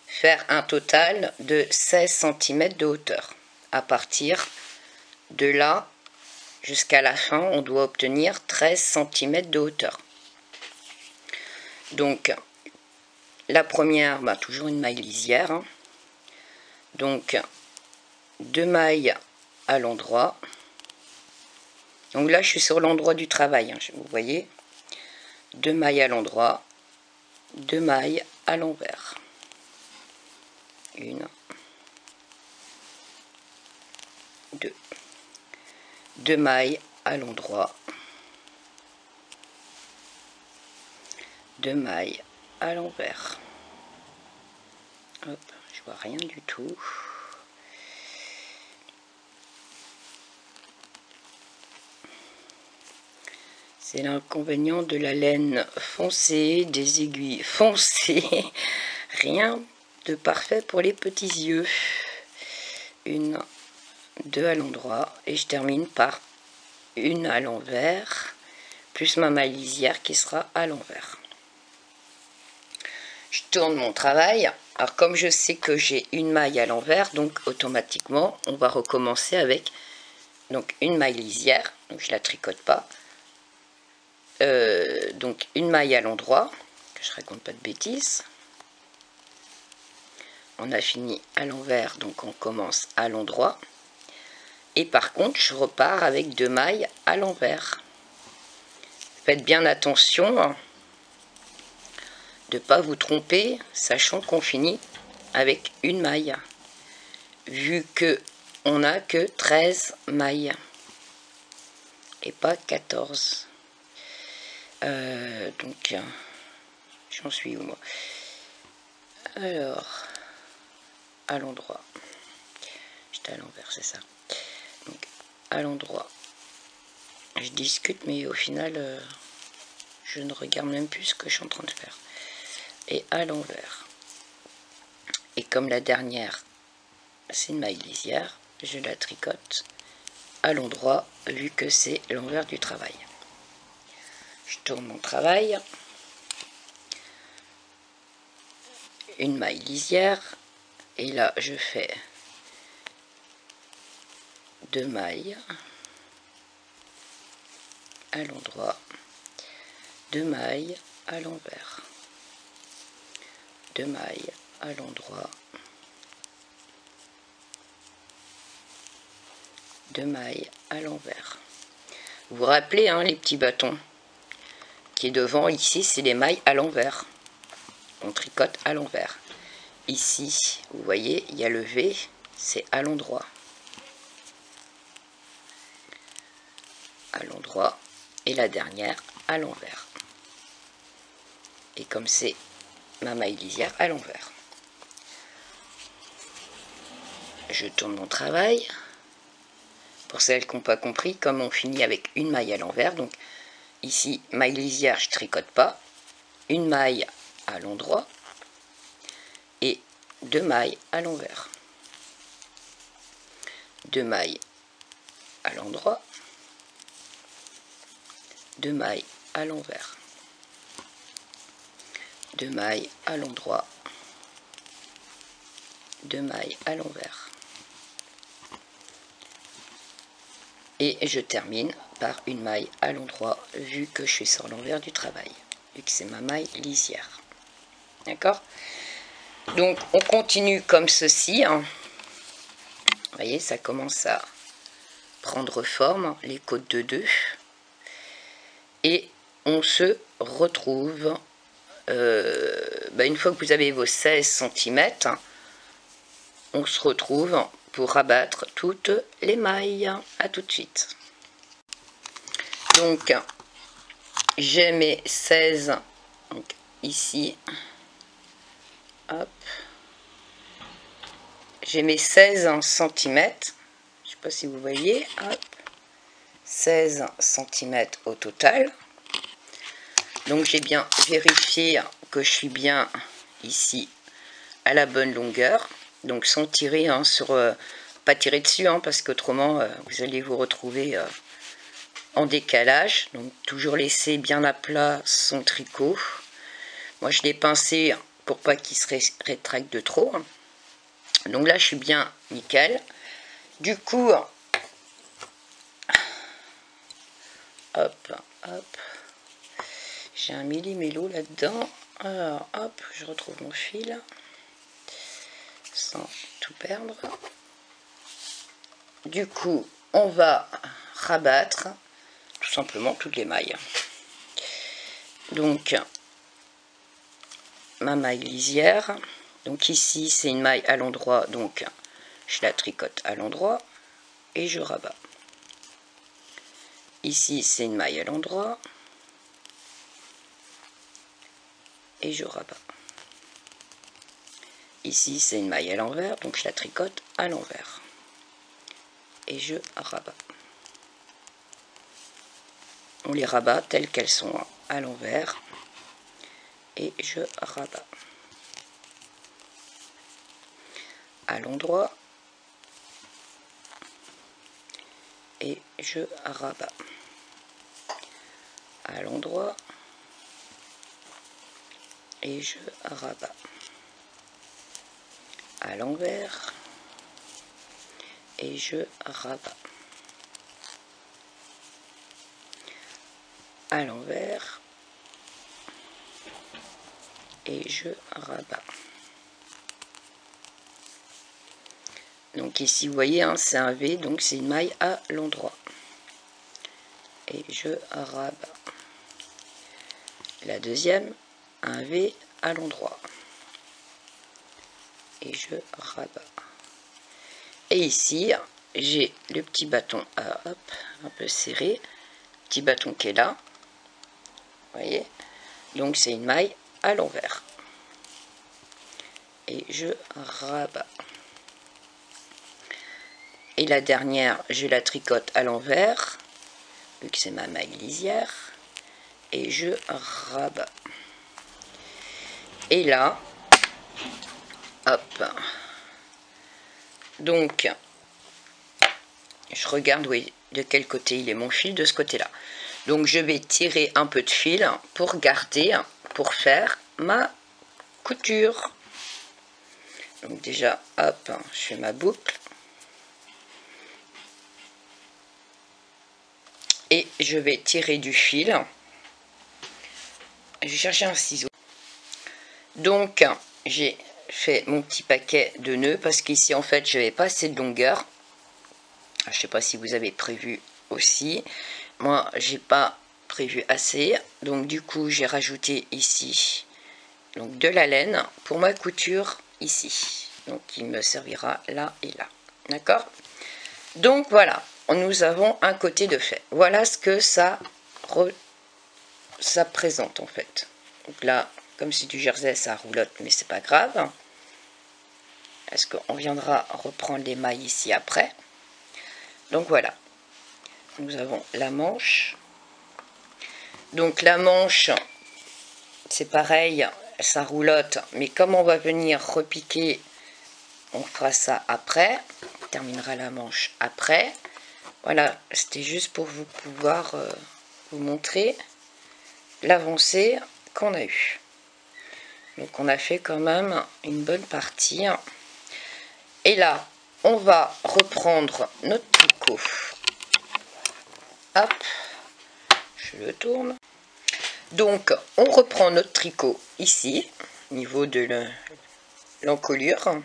faire un total de 16 cm de hauteur. À partir de là jusqu'à la fin, on doit obtenir 13 cm de hauteur. Donc, la première, toujours une maille lisière. Hein. Donc, 2 mailles à l'endroit. Donc là, je suis sur l'endroit du travail. Hein, vous voyez, 2 mailles à l'endroit, 2 mailles à l'envers. 1, 2. 2 mailles à l'endroit, 2 mailles à l'envers. Hop, je vois rien du tout. C'est l'inconvénient de la laine foncée, des aiguilles foncées. Rien de parfait pour les petits yeux. 1, 2 à l'endroit. Et je termine par 1 à l'envers, plus ma maille lisière qui sera à l'envers. Je tourne mon travail. Alors comme je sais que j'ai une maille à l'envers, donc automatiquement, on va recommencer avec donc une maille lisière. Donc je la tricote pas. Donc une maille à l'endroit, que je raconte pas de bêtises. On a fini à l'envers, donc on commence à l'endroit. Et par contre, je repars avec 2 mailles à l'envers. Faites bien attention de ne pas vous tromper, sachant qu'on finit avec une maille. Vu que on n'a que 13 mailles et pas 14. Donc, j'en suis où moi? Alors, à l'endroit. J'étais à l'envers, c'est ça. Donc, à l'endroit. Je discute, mais au final, je ne regarde même plus ce que je suis en train de faire. Et à l'envers. Et comme la dernière, c'est une maille lisière, je la tricote à l'endroit, vu que c'est l'envers du travail. Je tourne mon travail. Une maille lisière. Et là, je fais 2 mailles à l'endroit, 2 mailles à l'envers, 2 mailles à l'endroit, 2 mailles à l'envers. Vous vous rappelez, hein, les petits bâtons qui est devant, ici, c'est les mailles à l'envers. On tricote à l'envers. Ici, vous voyez, il y a le V, c'est à l'endroit. À l'endroit. Et la dernière à l'envers. Et comme c'est ma maille lisière à l'envers. Je tourne mon travail. Pour celles qui n'ont pas compris, comme on finit avec une maille à l'envers, donc ici, maille lisière, je tricote pas. Une maille à l'endroit et 2 mailles à l'envers. 2 mailles à l'endroit, 2 mailles à l'envers, 2 mailles à l'endroit, de mailles à l'envers. Et je termine par une maille à l'endroit, vu que je suis sur l'envers du travail, vu que c'est ma maille lisière. D'accord? Donc on continue comme ceci. Vous voyez, ça commence à prendre forme, les côtes de 2. Et on se retrouve, une fois que vous avez vos 16 cm, on se retrouve pour rabattre toutes les mailles. À tout de suite. Donc j'ai mes 16, donc ici, hop, j'ai mes 16 cm, je sais pas si vous voyez, hop, 16 cm au total. Donc j'ai bien vérifié que je suis bien ici à la bonne longueur, donc sans tirer pas tirer dessus, parce qu'autrement vous allez vous retrouver en décalage. Donc toujours laisser bien à plat son tricot. Moi je l'ai pincé pour pas qu'il se rétracte de trop. Donc là je suis bien nickel. Du coup, hop, hop, j'ai un millimélo là-dedans. Alors hop, je retrouve mon fil sans tout perdre. Du coup, on va rabattre tout simplement toutes les mailles. Donc, ma maille lisière. Donc ici, c'est une maille à l'endroit, donc je la tricote à l'endroit et je rabats. Ici, c'est une maille à l'endroit et je rabats. Ici, c'est une maille à l'envers, donc je la tricote à l'envers et je rabats. On les rabat telles qu'elles sont à l'envers et je rabats. À l'endroit et je rabats. À l'endroit et je rabats. À l'envers et je rabats. À l'envers et je rabats. Donc ici vous voyez, c'est un V, donc c'est une maille à l'endroit et je rabats. La deuxième, un V à l'endroit et je rabats. Et ici j'ai le petit bâton hop, un peu serré, petit bâton qui est là, vous voyez, donc c'est une maille à l'envers et je rabats. Et la dernière, je la tricote à l'envers, vu que c'est ma maille lisière, et je rabats. Et là, hop, donc, je regarde, oui, de quel côté il est mon fil, de ce côté-là. Donc, je vais tirer un peu de fil pour garder, pour faire ma couture. Donc déjà, hop, je fais ma boucle. Et je vais tirer du fil. Je vais chercher un ciseau. Donc, j'ai fait mon petit paquet de nœuds parce qu'ici, en fait, je n'avais pas assez de longueur. Je ne sais pas si vous avez prévu aussi. Moi, j'ai pas prévu assez. Donc, du coup, j'ai rajouté ici donc, de la laine pour ma couture ici. Donc, il me servira là et là. D'accord? Donc, voilà. Nous avons un côté de fait. Voilà ce que ça présente, en fait. Donc là, comme c'est du jersey, ça roulotte, mais c'est pas grave. Est-ce qu'on viendra reprendre les mailles ici après? Donc voilà. Nous avons la manche. Donc la manche, c'est pareil, ça roulotte, mais comme on va venir repiquer, on fera ça après. On terminera la manche après. Voilà, c'était juste pour vous pouvoir vous montrer l'avancée qu'on a eue. Donc on a fait quand même une bonne partie. Et là, on va reprendre notre tricot. Hop, je le tourne. Donc, on reprend notre tricot ici, au niveau de l'encolure.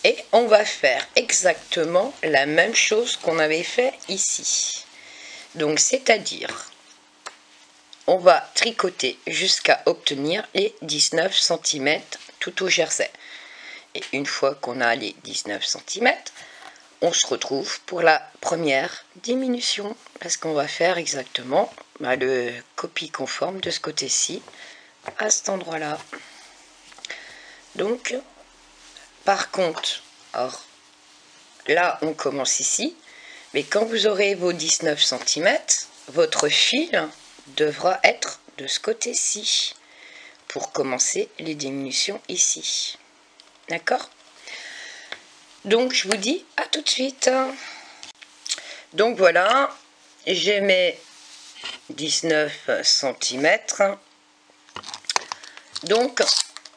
Et on va faire exactement la même chose qu'on avait fait ici. Donc, c'est-à-dire, on va tricoter jusqu'à obtenir les 19 cm tout au jersey. Et une fois qu'on a les 19 cm, on se retrouve pour la première diminution. Parce qu'on va faire exactement le copie conforme de ce côté-ci, à cet endroit-là. Donc, par contre, alors, là, on commence ici. Mais quand vous aurez vos 19 cm, votre fil devra être de ce côté-ci pour commencer les diminutions ici. D'accord? Donc, je vous dis à tout de suite. Donc, voilà, j'ai mes 19 cm. Donc,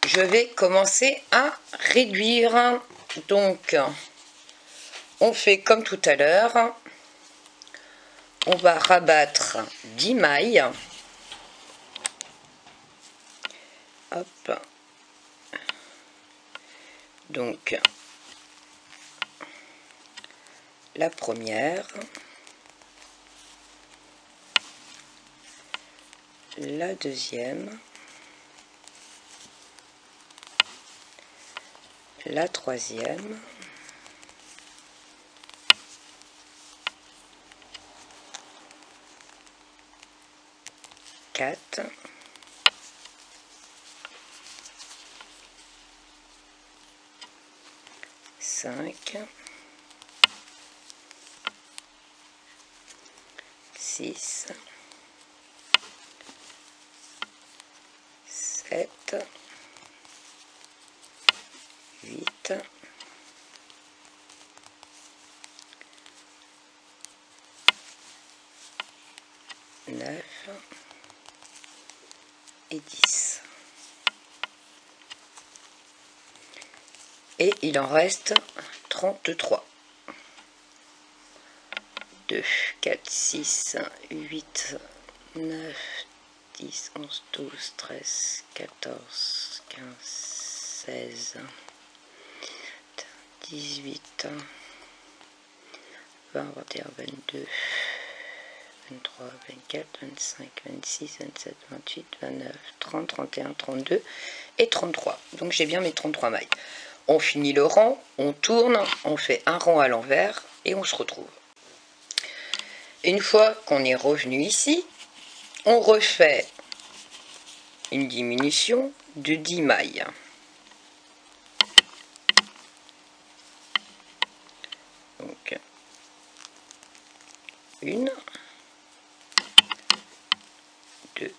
je vais commencer à réduire. Donc, on fait comme tout à l'heure. On va rabattre 10 mailles. Hop. Donc, la première, la deuxième, la troisième, quatre, cinq, 6, 7, 8, 9 et 10. Et il en reste 33. 2, 4, 6, 8, 9, 10, 11, 12, 13, 14, 15, 16, 18, 20, 21, 22, 23, 24, 25, 26, 27, 28, 29, 30, 31, 32 et 33. Donc j'ai bien mes 33 mailles. On finit le rang, on tourne, on fait un rang à l'envers et on se retrouve. Une fois qu'on est revenu ici, on refait une diminution de 10 mailles. Donc, une, deux,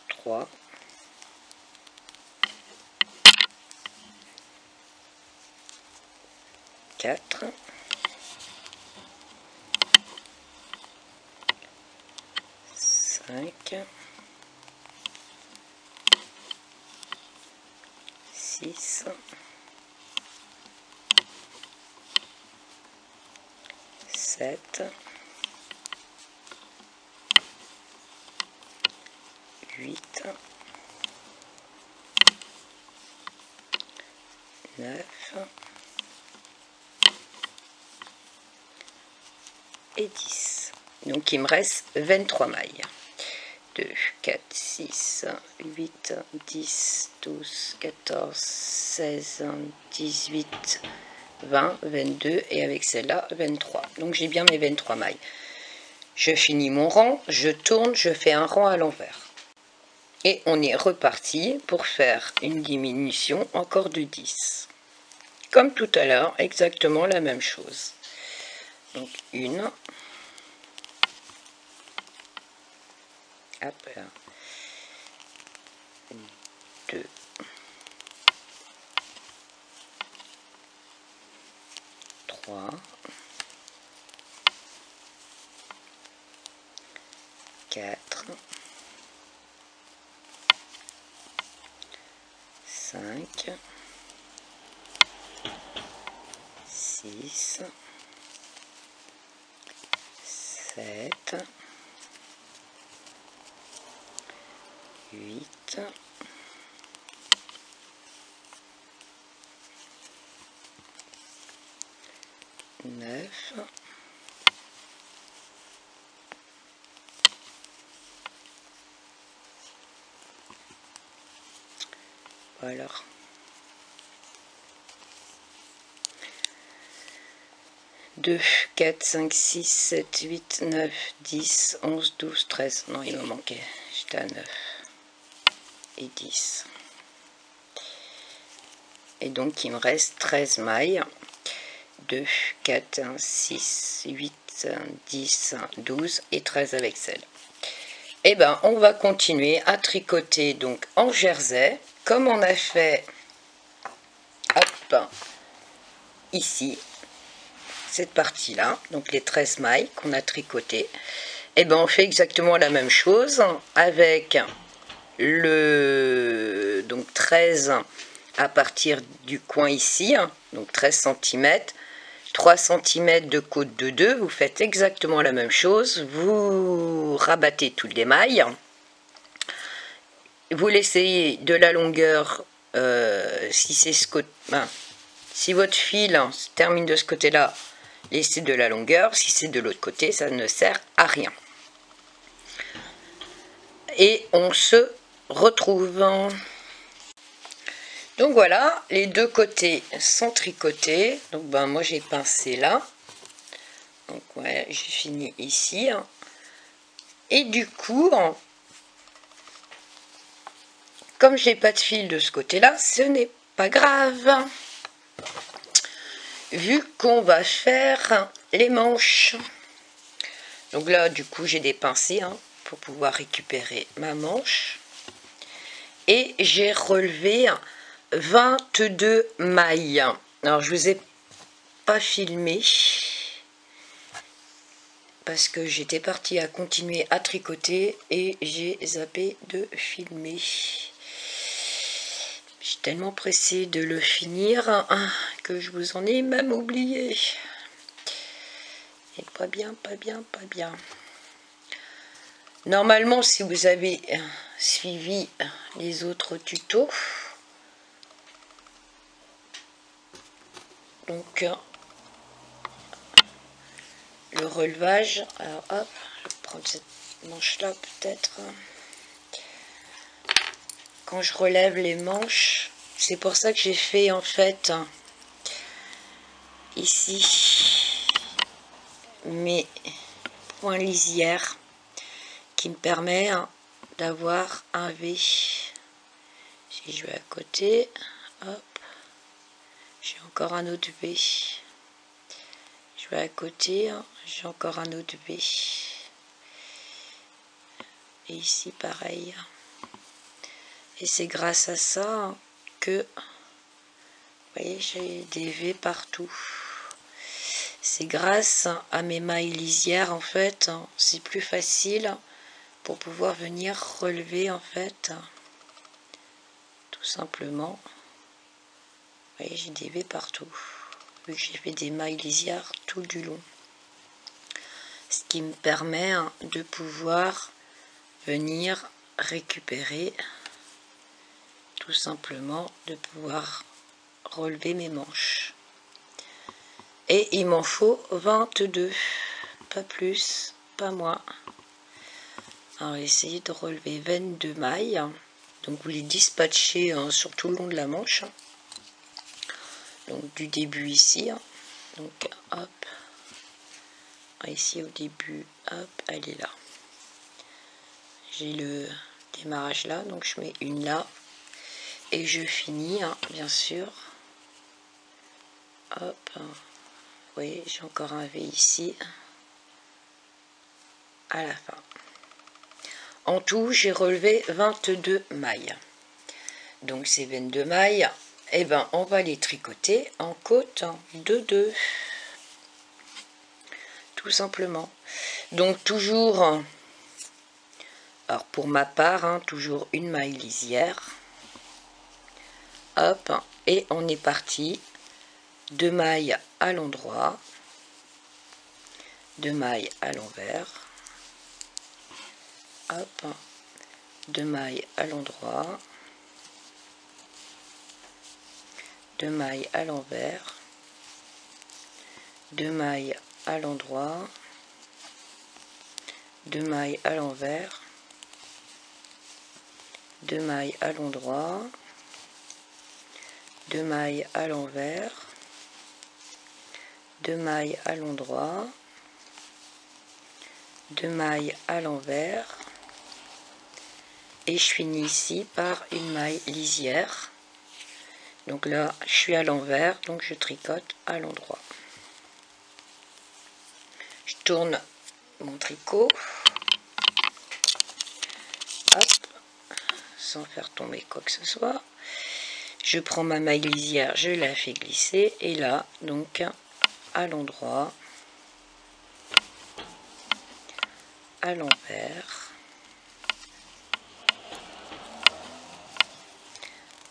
trois, quatre, 5, 6, 7, 8, 9 et 10. Donc il me reste 23 mailles. 2, 4, 6, 8, 10, 12, 14, 16, 18, 20, 22 et avec celle-là 23. Donc j'ai bien mes 23 mailles. Je finis mon rang, je tourne, je fais un rang à l'envers. Et on est reparti pour faire une diminution encore de 10. Comme tout à l'heure, exactement la même chose. Donc une. Hop là. 2. 3. 4. 4, 5, 6, 7, 8, 9, voilà. 2, 4, 5, 6, 7, 8, 9, 10, 11, 12, 13. Non, il me manquait. J'étais à 9 et 10. Et donc, il me reste 13 mailles. 2, 4, 6, 8, 10, 12 et 13 avec celle. Et ben, on va continuer à tricoter donc en jersey, comme on a fait hop, ici, cette partie-là, donc les 13 mailles qu'on a tricotées. Et ben, on fait exactement la même chose avec le donc 13 à partir du coin ici, donc 13 cm, 3 cm de côte de 2, vous faites exactement la même chose, vous rabattez toutes les mailles, vous laissez de la longueur, si c'est ce côté, si votre fil se termine de ce côté-là, laissez de la longueur, si c'est de l'autre côté, ça ne sert à rien. Et on se retrouve. Donc voilà, les deux côtés sont tricotés. Donc ben moi j'ai pincé là. Donc ouais, j'ai fini ici. Et du coup, comme j'ai pas de fil de ce côté-là, ce n'est pas grave. Vu qu'on va faire les manches. Donc là, du coup, j'ai des pincées pour pouvoir récupérer ma manche. Et j'ai relevé 22 mailles. Alors, je vous ai pas filmé parce que j'étais partie à continuer à tricoter et j'ai zappé de filmer. Je suis tellement pressée de le finir que je vous en ai même oublié. Et pas bien, pas bien, pas bien. Normalement, si vous avez suivi les autres tutos, donc le relevage, alors hop, je vais prendre cette manche là peut-être. Quand je relève les manches, c'est pour ça que j'ai fait en fait ici mes points lisières qui me permet d'avoir un V. Si je vais à côté, hop, j'ai encore un autre V. Je vais à côté, j'ai encore un autre V. Et ici pareil. Et c'est grâce à ça que, vous voyez, j'ai des V partout. C'est grâce à mes mailles lisières, en fait, c'est plus facile pour pouvoir venir relever, en fait, tout simplement. Vous voyez, j'ai des V partout, vu que j'ai fait des mailles lisières tout du long. Ce qui me permet de pouvoir venir récupérer, tout simplement, de pouvoir relever mes manches. Et il m'en faut 22, pas plus, pas moins. Alors, essayer de relever 22 mailles. Donc, vous les dispatchez sur tout le long de la manche. Donc, du début ici. Donc, hop. Ici, au début, hop, elle est là. J'ai le démarrage là, donc je mets une là. Et je finis, bien sûr. Hop. Oui, j'ai encore un V ici. À la fin. En tout, j'ai relevé 22 mailles. Donc ces 22 mailles, eh ben, on va les tricoter en côte de 2. Tout simplement. Donc toujours Alors pour ma part, hein, toujours une maille lisière. Hop, et on est parti. 2 mailles à l'endroit, 2 mailles à l'envers. Hop, 2 mailles à l'endroit, 2 mailles à l'envers, 2 mailles à l'endroit, 2 mailles à l'envers, 2 mailles à l'endroit, 2 mailles à l'envers, 2 mailles à l'endroit, 2 mailles à l'envers, et je finis ici par une maille lisière. Donc là je suis à l'envers, donc je tricote à l'endroit. Je tourne mon tricot, hop, sans faire tomber quoi que ce soit. Je prends ma maille lisière, je la fais glisser, et là donc à l'endroit, à l'envers,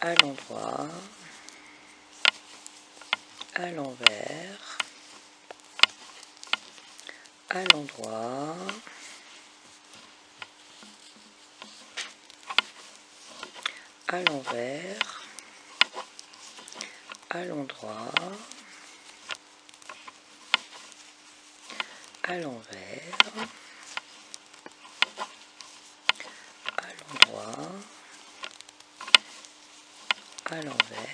à l'endroit, à l'envers, à l'endroit, à l'envers, à l'endroit, à l'envers, à l'endroit, à l'envers.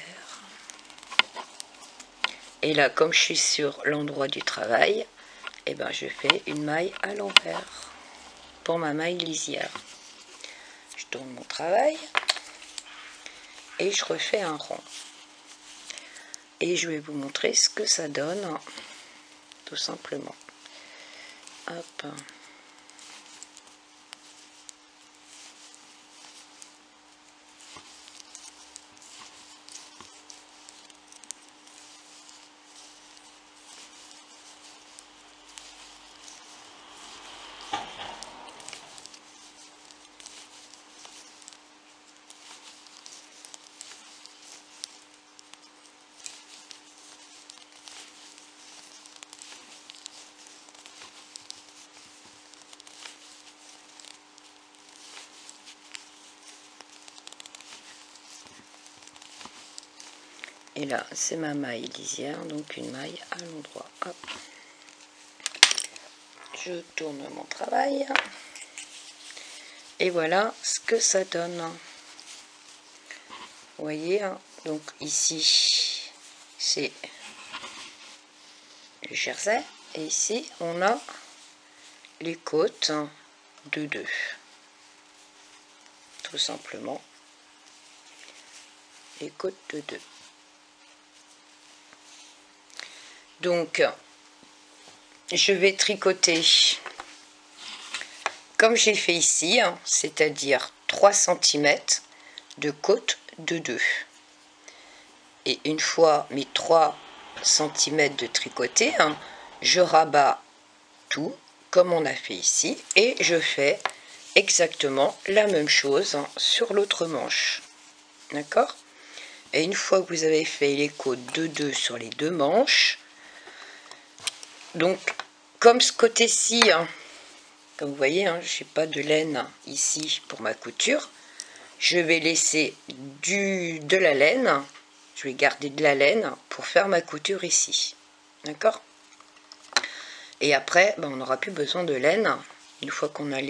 Et là, comme je suis sur l'endroit du travail, et ben je fais une maille à l'envers pour ma maille lisière. Je tourne mon travail et je refais un rond. Et je vais vous montrer ce que ça donne, tout simplement. Hop. Et là, c'est ma maille lisière, donc une maille à l'endroit. Hop. Je tourne mon travail. Et voilà ce que ça donne. Vous voyez, hein, donc ici, c'est le jersey. Et ici, on a les côtes de 2. Tout simplement. Les côtes de 2. Donc, je vais tricoter comme j'ai fait ici, hein, c'est-à-dire 3 cm de côte de 2. Et une fois mes 3 cm de tricoté, hein, je rabats tout comme on a fait ici et je fais exactement la même chose, hein, sur l'autre manche. D'accord? Et une fois que vous avez fait les côtes de 2 sur les 2 manches, donc comme ce côté-ci, hein, comme vous voyez, hein, je n'ai pas de laine ici pour ma couture, je vais laisser de la laine, je vais garder de la laine pour faire ma couture ici. D'accord? Et après, ben, on n'aura plus besoin de laine. Une fois qu'on a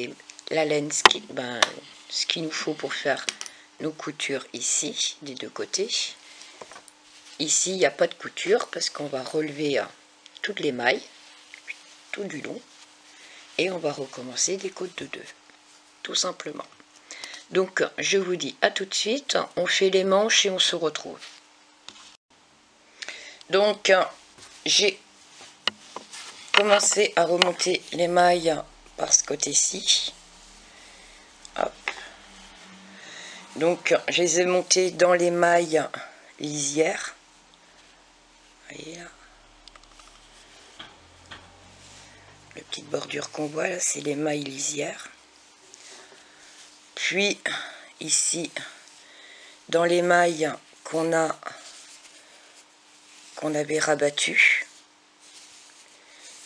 la laine, ce qu'il nous faut pour faire nos coutures ici, des 2 côtés. Ici, il n'y a pas de couture parce qu'on va relever toutes les mailles, tout du long. Et on va recommencer des côtes de 2, tout simplement. Donc, je vous dis à tout de suite. On fait les manches et on se retrouve. Donc, j'ai commencé à remonter les mailles par ce côté-ci. Hop. Donc, je les ai montées dans les mailles lisières. Vous voyez là. La petite bordure qu'on voit là, c'est les mailles lisières. puis ici dans les mailles qu'on avait rabattues,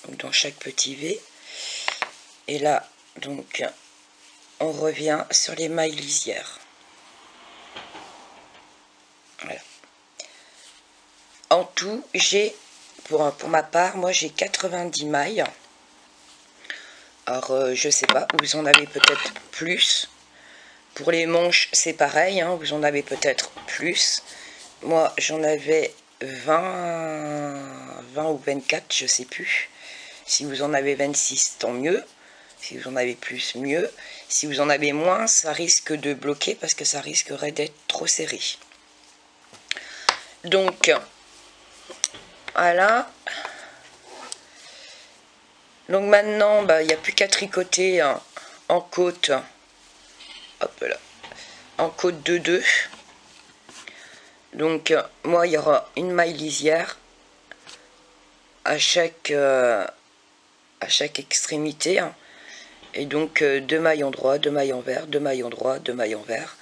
donc dans chaque petit V. Et là donc on revient sur les mailles lisières. Voilà. En tout, j'ai pour ma part, moi j'ai 90 mailles. Alors je sais pas, vous en avez peut-être plus. Pour les manches c'est pareil, hein, vous en avez peut-être plus. Moi j'en avais 20 ou 24, je sais plus. Si vous en avez 26, tant mieux. Si vous en avez plus, mieux. Si vous en avez moins, ça risque de bloquer parce que ça risquerait d'être trop serré. Donc, voilà. Donc maintenant, il n'y a plus qu'à tricoter en côte. Hop là. En côte 2-2. Donc, moi, il y aura une maille lisière à chaque extrémité. Et donc, 2 mailles en droit, 2 mailles envers, 2 mailles en droit, 2 mailles envers.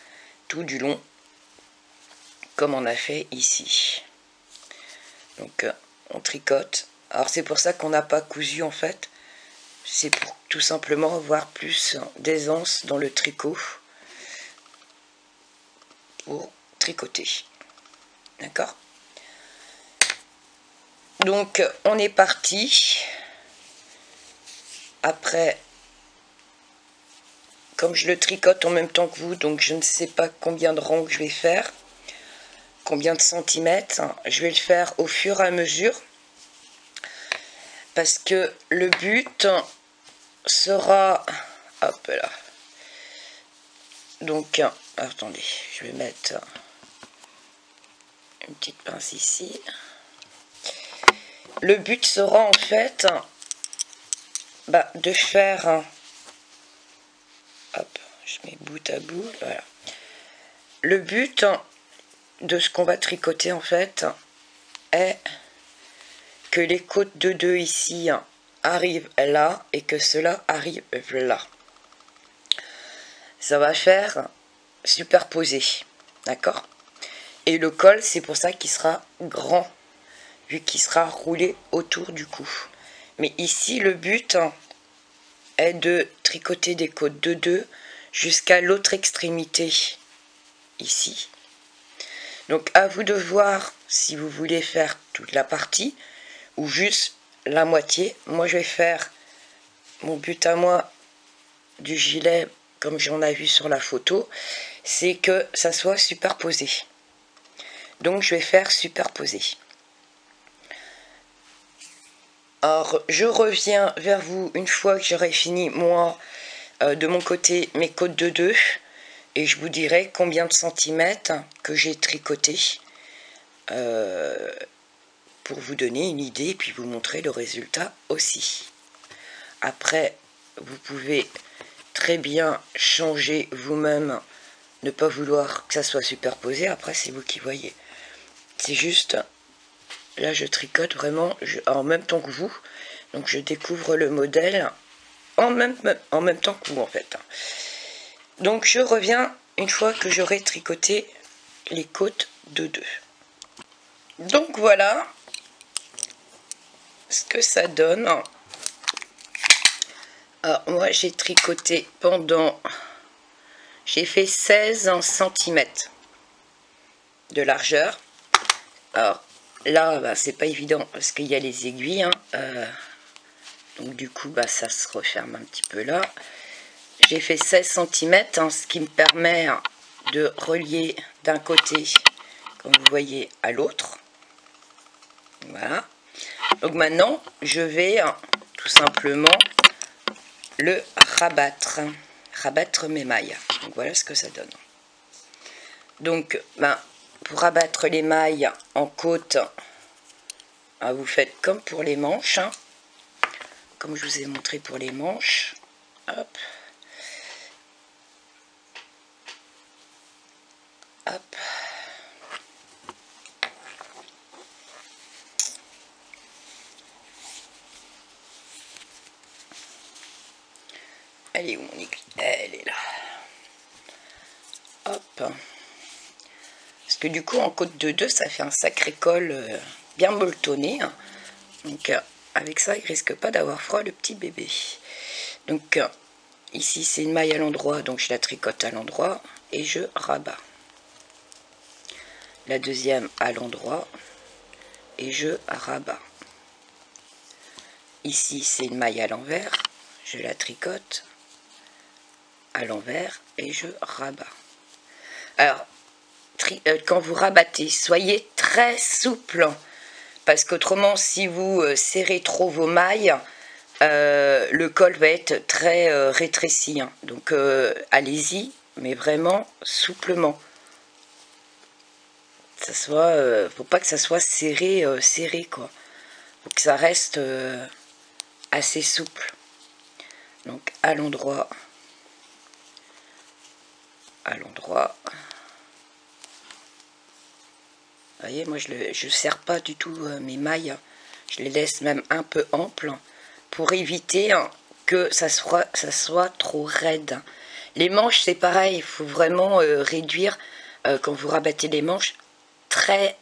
Tout du long, comme on a fait ici. Donc, on tricote. Alors, c'est pour ça qu'on n'a pas cousu, en fait. C'est pour tout simplement avoir plus d'aisance dans le tricot pour tricoter. D'accord? Donc on est parti. Après, comme je le tricote en même temps que vous, donc je ne sais pas combien de rangs je vais faire, combien de centimètres. Je vais le faire au fur et à mesure. Parce que le but sera... Hop là. Donc, attendez, je vais mettre une petite pince ici. Le but sera en fait de faire... Hop, je mets bout à bout, voilà. Le but de ce qu'on va tricoter en fait est que les côtes de 2 ici arrivent là et que cela arrive là. Ça va faire superposer, d'accord? Et le col, c'est pour ça qu'il sera grand, vu qu'il sera roulé autour du cou. Mais ici, le but est de tricoter des côtes de 2 jusqu'à l'autre extrémité, ici. Donc à vous de voir si vous voulez faire toute la partie ou juste la moitié. Moi je vais faire mon but à moi du gilet comme j'en ai vu sur la photo, c'est que ça soit superposé. Donc je vais faire superposer. Alors je reviens vers vous une fois que j'aurai fini moi de mon côté mes côtes de 2 et je vous dirai combien de centimètres que j'ai tricoté pour vous donner une idée et puis vous montrer le résultat aussi. Après, vous pouvez très bien changer vous-même, ne pas vouloir que ça soit superposé, après c'est vous qui voyez. C'est juste, là je tricote vraiment en même temps que vous, donc je découvre le modèle en même temps que vous en fait. Donc je reviens une fois que j'aurai tricoté les côtes de 2. Donc voilà ce que ça donne. Alors moi j'ai tricoté pendant, j'ai fait 16 cm de largeur. Alors là c'est pas évident parce qu'il y a les aiguilles donc du coup ça se referme un petit peu là. J'ai fait 16 cm ce qui me permet de relier d'un côté comme vous voyez à l'autre. Voilà, donc maintenant je vais tout simplement le rabattre mes mailles. Donc voilà ce que ça donne. Donc pour rabattre les mailles en côte, vous faites comme pour les manches, comme je vous ai montré pour les manches. Hop. Hop. Elle est où mon aiguille? Elle est là. Hop. Parce que du coup, en côte de 2, ça fait un sacré col bien molletonné. Hein. Donc, avec ça, il risque pas d'avoir froid, le petit bébé. Donc, ici, c'est une maille à l'endroit, donc je la tricote à l'endroit et je rabats. La deuxième à l'endroit et je rabats. Ici, c'est une maille à l'envers, je la tricote à l'envers et je rabats. Alors, quand vous rabattez, soyez très souple, parce qu'autrement, si vous serrez trop vos mailles, le col va être très rétréci. Hein. Donc, allez-y, mais vraiment souplement. Ça soit, faut pas que ça soit serré, serré quoi. Faut que ça reste assez souple. Donc à l'endroit, vous voyez, moi je serre pas du tout mes mailles, je les laisse même un peu amples pour éviter que ça soit trop raide. Les manches c'est pareil, il faut vraiment réduire quand vous rabattez les manches, très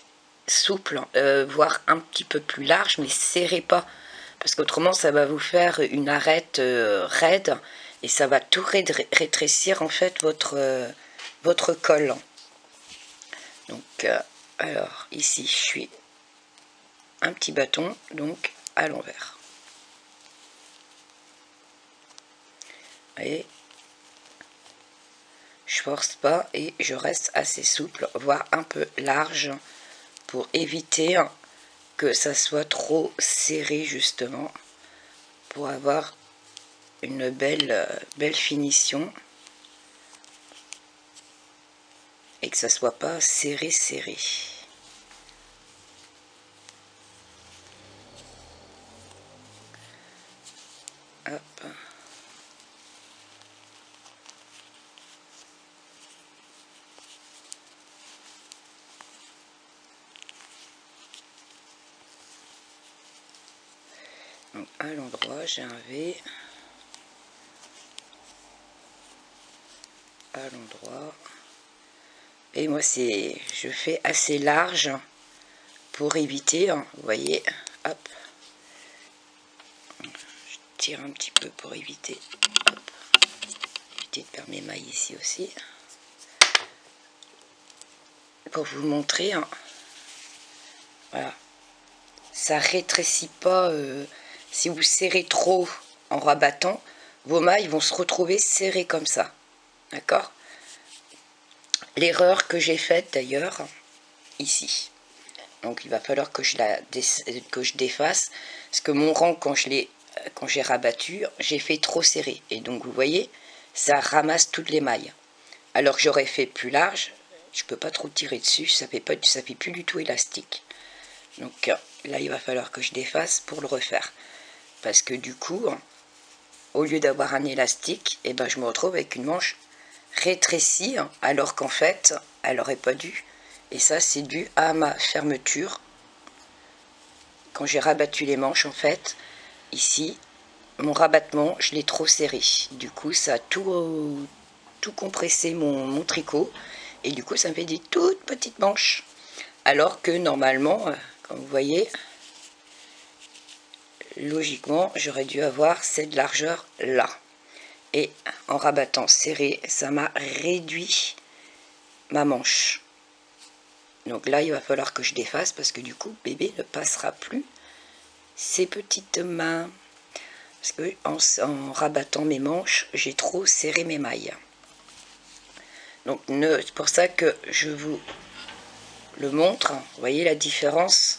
souple, voire un petit peu plus large, mais serrez pas, parce qu'autrement ça va vous faire une arête raide et ça va tout rétrécir en fait votre col. Donc alors ici je suis un petit bâton, donc à l'envers. Vous voyez, je force pas et je reste assez souple, voire un peu large, pour éviter que ça soit trop serré justement, pour avoir une belle finition et que ça soit pas serré. Hop. Donc à l'endroit j'ai un V, à l'endroit, et moi je fais assez large pour éviter, vous voyez, hop, je tire un petit peu pour éviter, hop, éviter de perdre mes mailles ici aussi, pour vous montrer, voilà, ça rétrécit pas, si vous serrez trop en rabattant, vos mailles vont se retrouver serrées comme ça, d'accord? L'erreur que j'ai faite d'ailleurs, ici, donc il va falloir que je défasse, parce que mon rang, quand j'ai rabattu, j'ai fait trop serré, et donc vous voyez, ça ramasse toutes les mailles. Alors que j'aurais fait plus large, je peux pas trop tirer dessus, ça fait plus du tout élastique. Donc là il va falloir que je défasse pour le refaire, parce que du coup, au lieu d'avoir un élastique, et ben je me retrouve avec une manche rétrécie, alors qu'en fait elle aurait pas dû. Et ça c'est dû à ma fermeture. Quand j'ai rabattu les manches, en fait, ici, mon rabattement, je l'ai trop serré. Du coup, ça a tout compressé mon tricot. Et du coup, ça me fait des toutes petites manches. Alors que normalement, comme vous voyez, logiquement, j'aurais dû avoir cette largeur là. Et en rabattant serré, ça m'a réduit ma manche. Donc là, il va falloir que je défasse parce que du coup, bébé ne passera plus ses petites mains. Parce que en rabattant mes manches, j'ai trop serré mes mailles. Donc c'est pour ça que je vous le montre. Vous voyez la différence?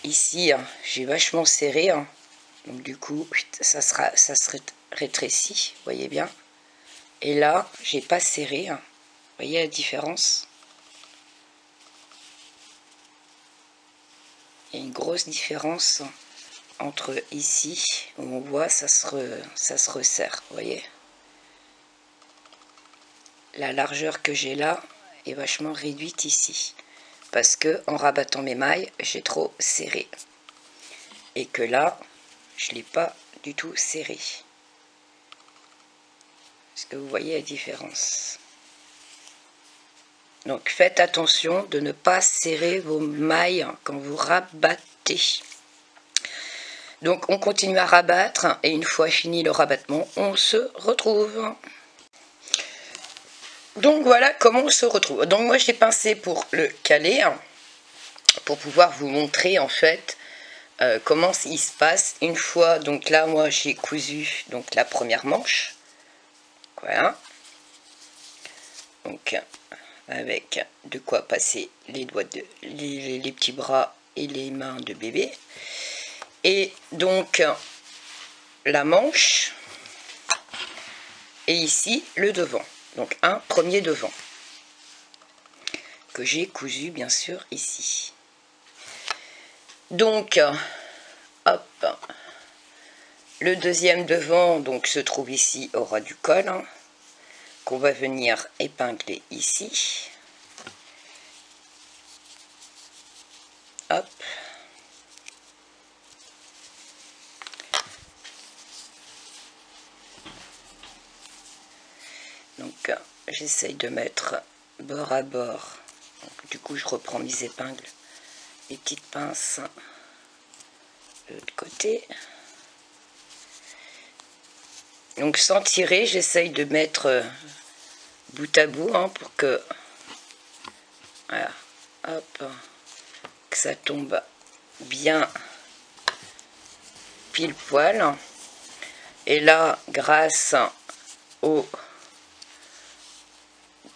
Ici, j'ai vachement serré. Donc du coup, ça se rétrécit. Vous voyez bien? Et là, j'ai pas serré. Vous voyez la différence? Il y a une grosse différence entre ici, où on voit ça se resserre. Vous voyez? La largeur que j'ai là est vachement réduite ici. Parce que en rabattant mes mailles, j'ai trop serré. Et que là, je ne l'ai pas du tout serré. Est-ce que vous voyez la différence? Donc faites attention de ne pas serrer vos mailles quand vous rabattez. Donc on continue à rabattre et une fois fini le rabattement, on se retrouve. Donc voilà comment on se retrouve. Donc moi j'ai pincé pour le caler, pour pouvoir vous montrer en fait comment il se passe une fois. Donc là moi j'ai cousu donc la première manche. Voilà. Donc avec de quoi passer les doigts les petits bras et les mains de bébé. Et donc la manche et ici le devant. Donc un premier devant que j'ai cousu bien sûr ici. Donc hop, le deuxième devant donc se trouve ici au ras du col, qu'on va venir épingler ici. Hop. Donc j'essaye de mettre bord à bord. Donc, du coup je reprends mes épingles, les petites pinces de l'autre côté. Donc sans tirer, j'essaye de mettre bout à bout pour que voilà, hop, que ça tombe bien pile poil. Et là, grâce aux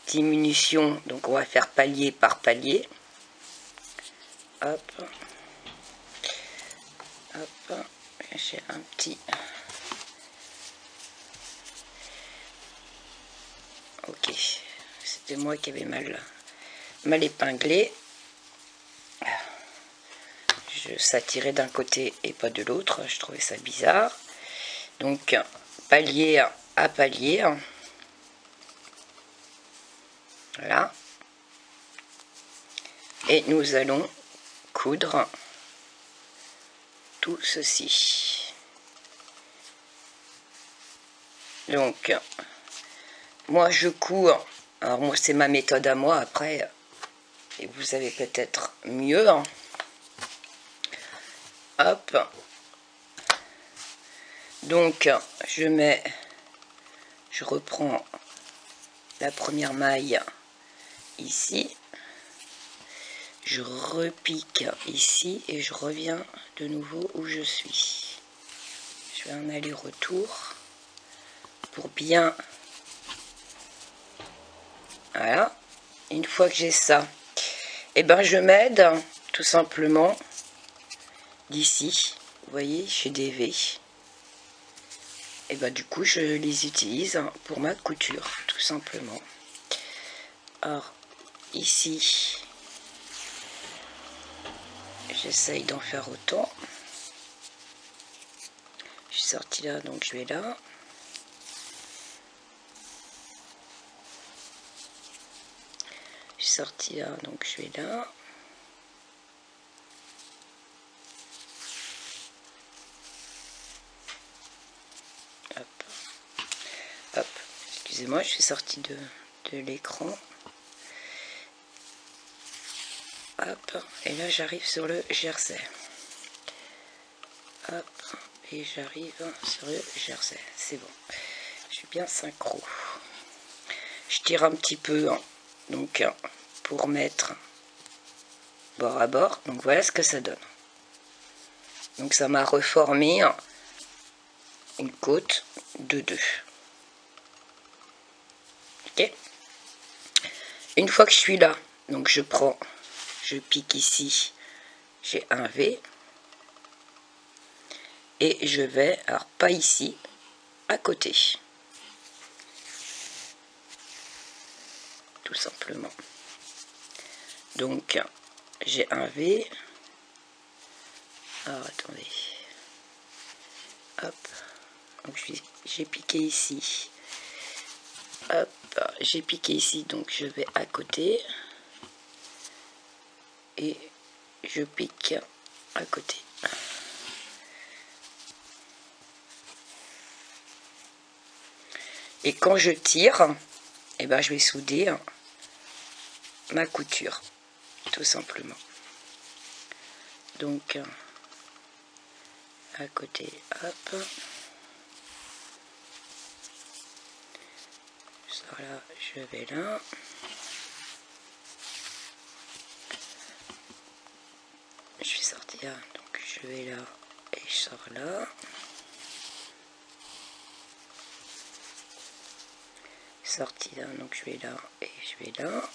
diminutions, donc on va faire palier par palier. Hop, hop, j'ai un petit. Ok, c'était moi qui avais mal épinglé. Ça tirait d'un côté et pas de l'autre, je trouvais ça bizarre. Donc palier à palier. Voilà. Et nous allons coudre tout ceci. Donc moi je couds, alors moi c'est ma méthode à moi, après et vous avez peut-être mieux. Hop, donc je reprends la première maille ici, je repique ici et je reviens de nouveau où je suis. Je fais un aller-retour pour bien. Voilà, une fois que j'ai ça, et ben je m'aide tout simplement d'ici, vous voyez, chez DV. Et ben du coup je les utilise pour ma couture tout simplement. Alors ici j'essaye d'en faire autant. Je suis sortie là, donc je vais là. Je suis sortie là, donc je vais là. Hop, hop. Excusez-moi, je suis sortie de l'écran. Hop, et là j'arrive sur le jersey. Hop, et j'arrive sur le jersey. C'est bon, je suis bien synchro. Je tire un petit peu, donc pour mettre bord à bord. Donc voilà ce que ça donne. Donc ça m'a reformé une côte de 2. Ok. Une fois que je suis là, donc je pique ici, j'ai un V. Et je vais, alors pas ici, à côté. Tout simplement. Donc j'ai un V. Alors attendez. Hop. Donc j'ai piqué ici. Hop. J'ai piqué ici, donc je vais à côté. Et je pique à côté. Et quand je tire, eh ben, je vais souder ma couture, tout simplement. Donc à côté, hop, ça là, je vais là, je suis sortie là, donc je vais là et je sors là, sortie là, donc je vais là et je vais là,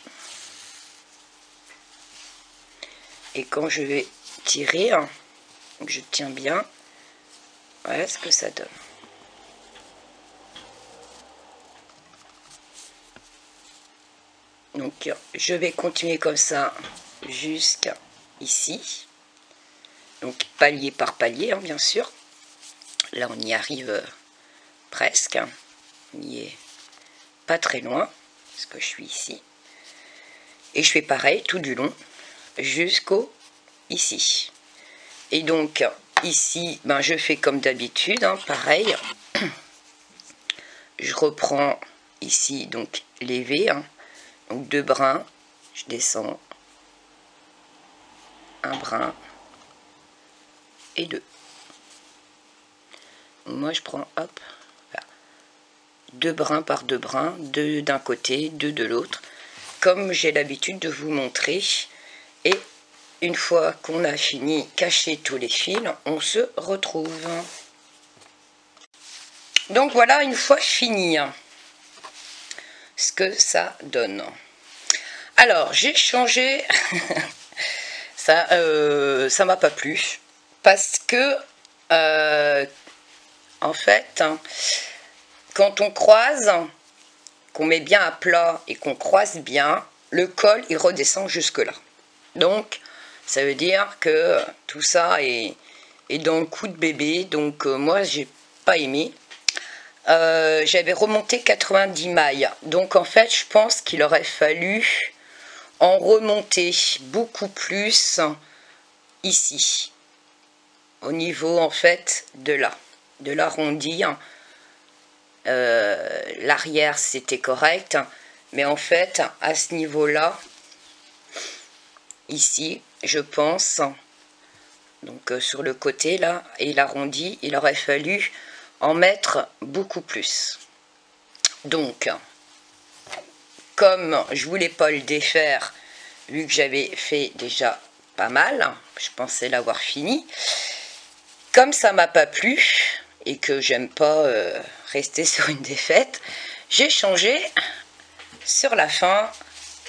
et quand je vais tirer, donc je tiens bien, voilà ce que ça donne. Donc je vais continuer comme ça jusqu'à ici, donc palier par palier, hein, bien sûr. Là on y arrive presque, on y est pas très loin parce que je suis ici, et je fais pareil tout du long jusqu'au ici. Et donc ici ben, je fais comme d'habitude, hein, pareil, je reprends ici donc les V, hein, donc 2 brins, je descends un brin et 2. Moi je prends, hop, voilà, 2 brins par 2 brins, 2 d'un côté, 2 de l'autre, comme j'ai l'habitude de vous montrer. Et une fois qu'on a fini cacher tous les fils, on se retrouve. Donc voilà, une fois fini, ce que ça donne. Alors j'ai changé, ça m'a pas plu, parce que en fait, quand on croise, qu'on met bien à plat et qu'on croise bien, le col il redescend jusque là. Donc ça veut dire que tout ça est dans le cou de bébé, donc moi j'ai pas aimé. J'avais remonté 90 mailles, donc en fait je pense qu'il aurait fallu en remonter beaucoup plus ici, au niveau en fait de l'arrondi. L'arrière c'était correct, mais en fait à ce niveau là ici je pense, donc sur le côté là et l'arrondi, il aurait fallu en mettre beaucoup plus. Donc comme je voulais pas le défaire, vu que j'avais fait déjà pas mal, je pensais l'avoir fini, comme ça m'a pas plu et que j'aime pas rester sur une défaite, j'ai changé sur la fin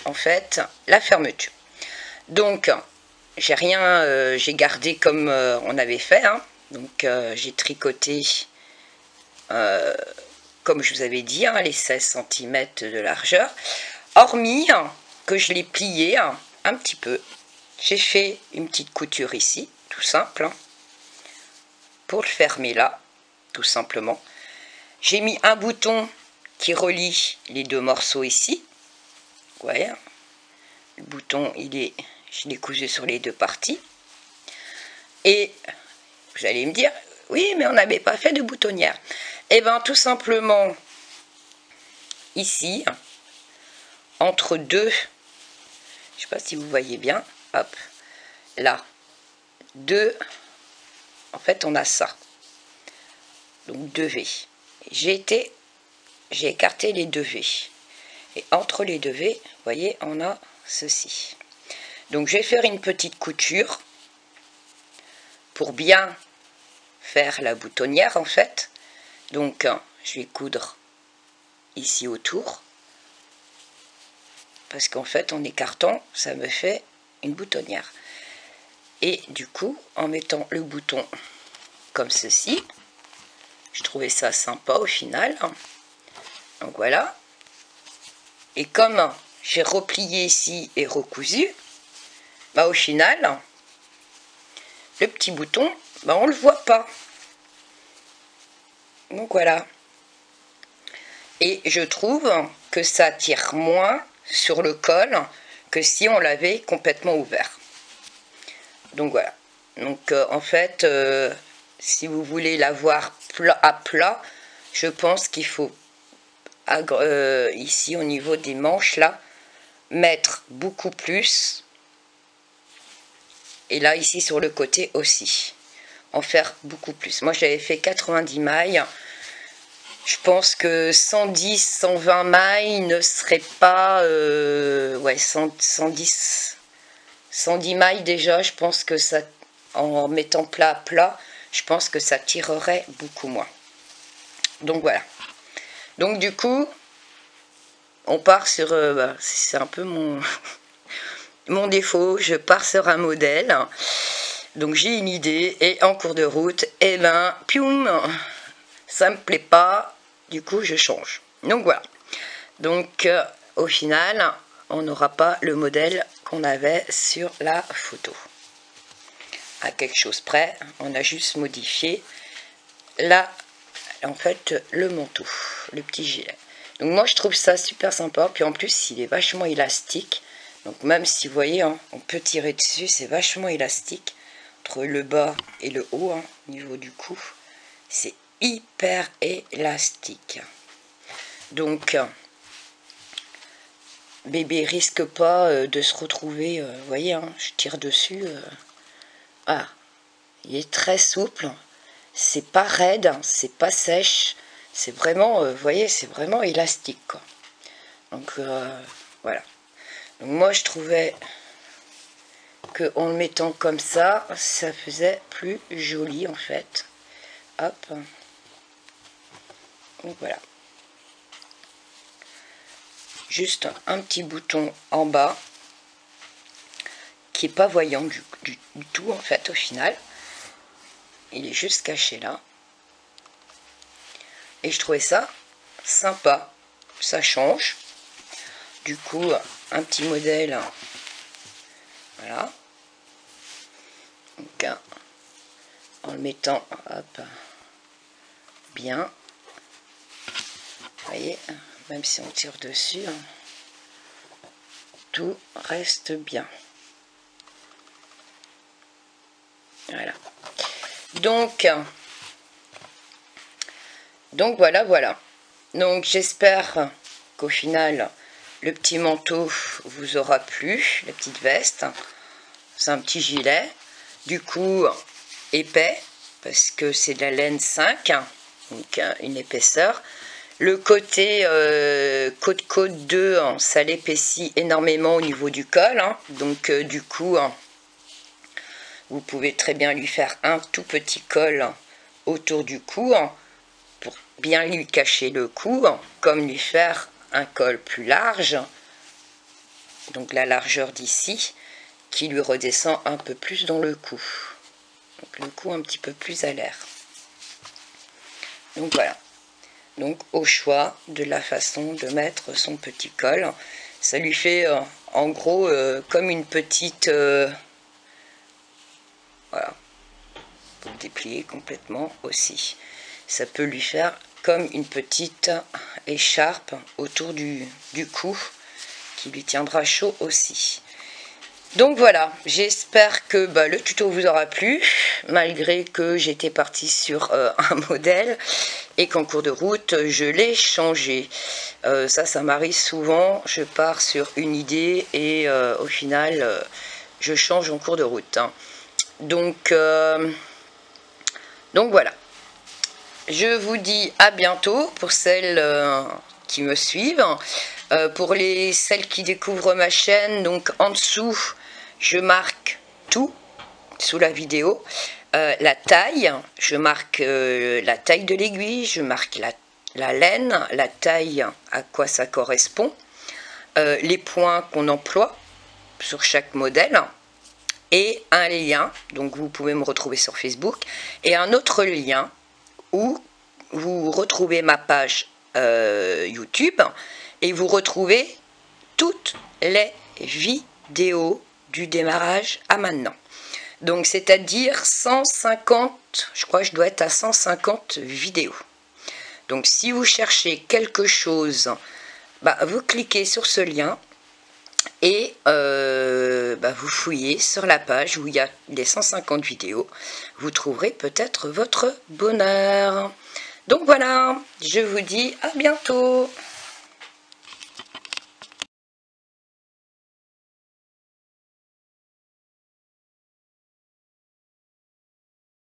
en fait la fermeture. Donc j'ai rien, j'ai gardé comme on avait fait, hein. Donc j'ai tricoté comme je vous avais dit, hein, les 16 cm de largeur, hormis que je l'ai plié un petit peu. J'ai fait une petite couture ici, tout simple, hein, pour le fermer là, tout simplement. J'ai mis un bouton qui relie les deux morceaux ici. Vous voyez, le bouton, je l'ai cousu sur les deux parties. Et vous allez me dire, oui, mais on n'avait pas fait de boutonnière. Et bien, tout simplement, ici, entre deux, je ne sais pas si vous voyez bien, hop, là, deux, en fait, on a ça. Donc, 2 V. J'ai écarté les 2 V. Et entre les 2 V, vous voyez, on a ceci. Donc, je vais faire une petite couture pour bien faire la boutonnière, en fait. Donc, je vais coudre ici autour. Parce qu'en fait, en écartant, ça me fait une boutonnière. Et du coup, en mettant le bouton comme ceci, je trouvais ça sympa au final. Donc voilà. Et comme j'ai replié ici et recousu, bah au final, le petit bouton, bah on ne le voit pas. Donc voilà. Et je trouve que ça tire moins sur le col que si on l'avait complètement ouvert. Donc voilà. Donc en fait, si vous voulez l'avoir à plat, je pense qu'il faut ici au niveau des manches là, mettre beaucoup plus. Et là, ici, sur le côté aussi. En faire beaucoup plus. Moi, j'avais fait 90 mailles. Je pense que 110, 120 mailles ne serait pas... ouais, 110 mailles déjà, je pense que ça... En mettant plat à plat, je pense que ça tirerait beaucoup moins. Donc voilà. Donc du coup, on part sur... c'est un peu mon... mon défaut. Je pars sur un modèle. Donc j'ai une idée et en cours de route, et ben, pioum, ça me plaît pas, du coup je change. Donc voilà. Donc au final, on n'aura pas le modèle qu'on avait sur la photo. À quelque chose près, on a juste modifié là, en fait, le manteau, le petit gilet. Donc moi je trouve ça super sympa, puis en plus il est vachement élastique. Donc même si vous voyez, hein, on peut tirer dessus, c'est vachement élastique. Entre le bas et le haut, hein, au niveau du cou, c'est hyper élastique. Donc, bébé risque pas de se retrouver, vous voyez, hein, je tire dessus. Ah, il est très souple, c'est pas raide, c'est pas sèche, c'est vraiment, vous voyez, c'est vraiment élastique, quoi. Donc, voilà. Donc, moi, je trouvais que en le mettant comme ça, ça faisait plus joli en fait. Hop. Donc voilà. Juste un petit bouton en bas qui est pas voyant du tout en fait au final. Il est juste caché là. Et je trouvais ça sympa. Ça change. Du coup, un petit modèle. Voilà. Donc, en le mettant, hop, bien. Vous voyez, même si on tire dessus, hein, tout reste bien. Voilà. Donc voilà. Donc j'espère qu'au final, le petit manteau vous aura plu, la petite veste. C'est un petit gilet, du coup épais, parce que c'est de la laine 5, donc une épaisseur. Le côté côte 2, hein, ça l'épaissit énormément au niveau du col, hein, donc du coup, hein, vous pouvez très bien lui faire un tout petit col autour du cou, hein, pour bien lui cacher le cou, hein, comme lui faire un col plus large, donc la largeur d'ici, qui lui redescend un peu plus dans le cou. Donc le cou un petit peu plus à l'air. Donc voilà. Donc au choix de la façon de mettre son petit col. Ça lui fait en gros comme une petite... voilà. Pour déplier complètement aussi. Ça peut lui faire comme une petite écharpe autour du cou qui lui tiendra chaud aussi. Donc voilà, j'espère que le tuto vous aura plu, malgré que j'étais partie sur un modèle et qu'en cours de route, je l'ai changé. Ça m'arrive souvent, je pars sur une idée et au final, je change en cours de route. Hein. Donc voilà, je vous dis à bientôt pour celles qui me suivent. Pour celles qui découvrent ma chaîne, donc en dessous, je marque tout sous la vidéo. La taille, je marque la taille de l'aiguille, je marque la laine, la taille, à quoi ça correspond, les points qu'on emploie sur chaque modèle, et un lien, donc vous pouvez me retrouver sur Facebook, et un autre lien où vous retrouvez ma page YouTube, et vous retrouvez toutes les vidéos du démarrage à maintenant. Donc c'est-à-dire 150, je crois que je dois être à 150 vidéos. Donc si vous cherchez quelque chose, vous cliquez sur ce lien et vous fouillez sur la page où il y a les 150 vidéos. Vous trouverez peut-être votre bonheur. Donc voilà, je vous dis à bientôt.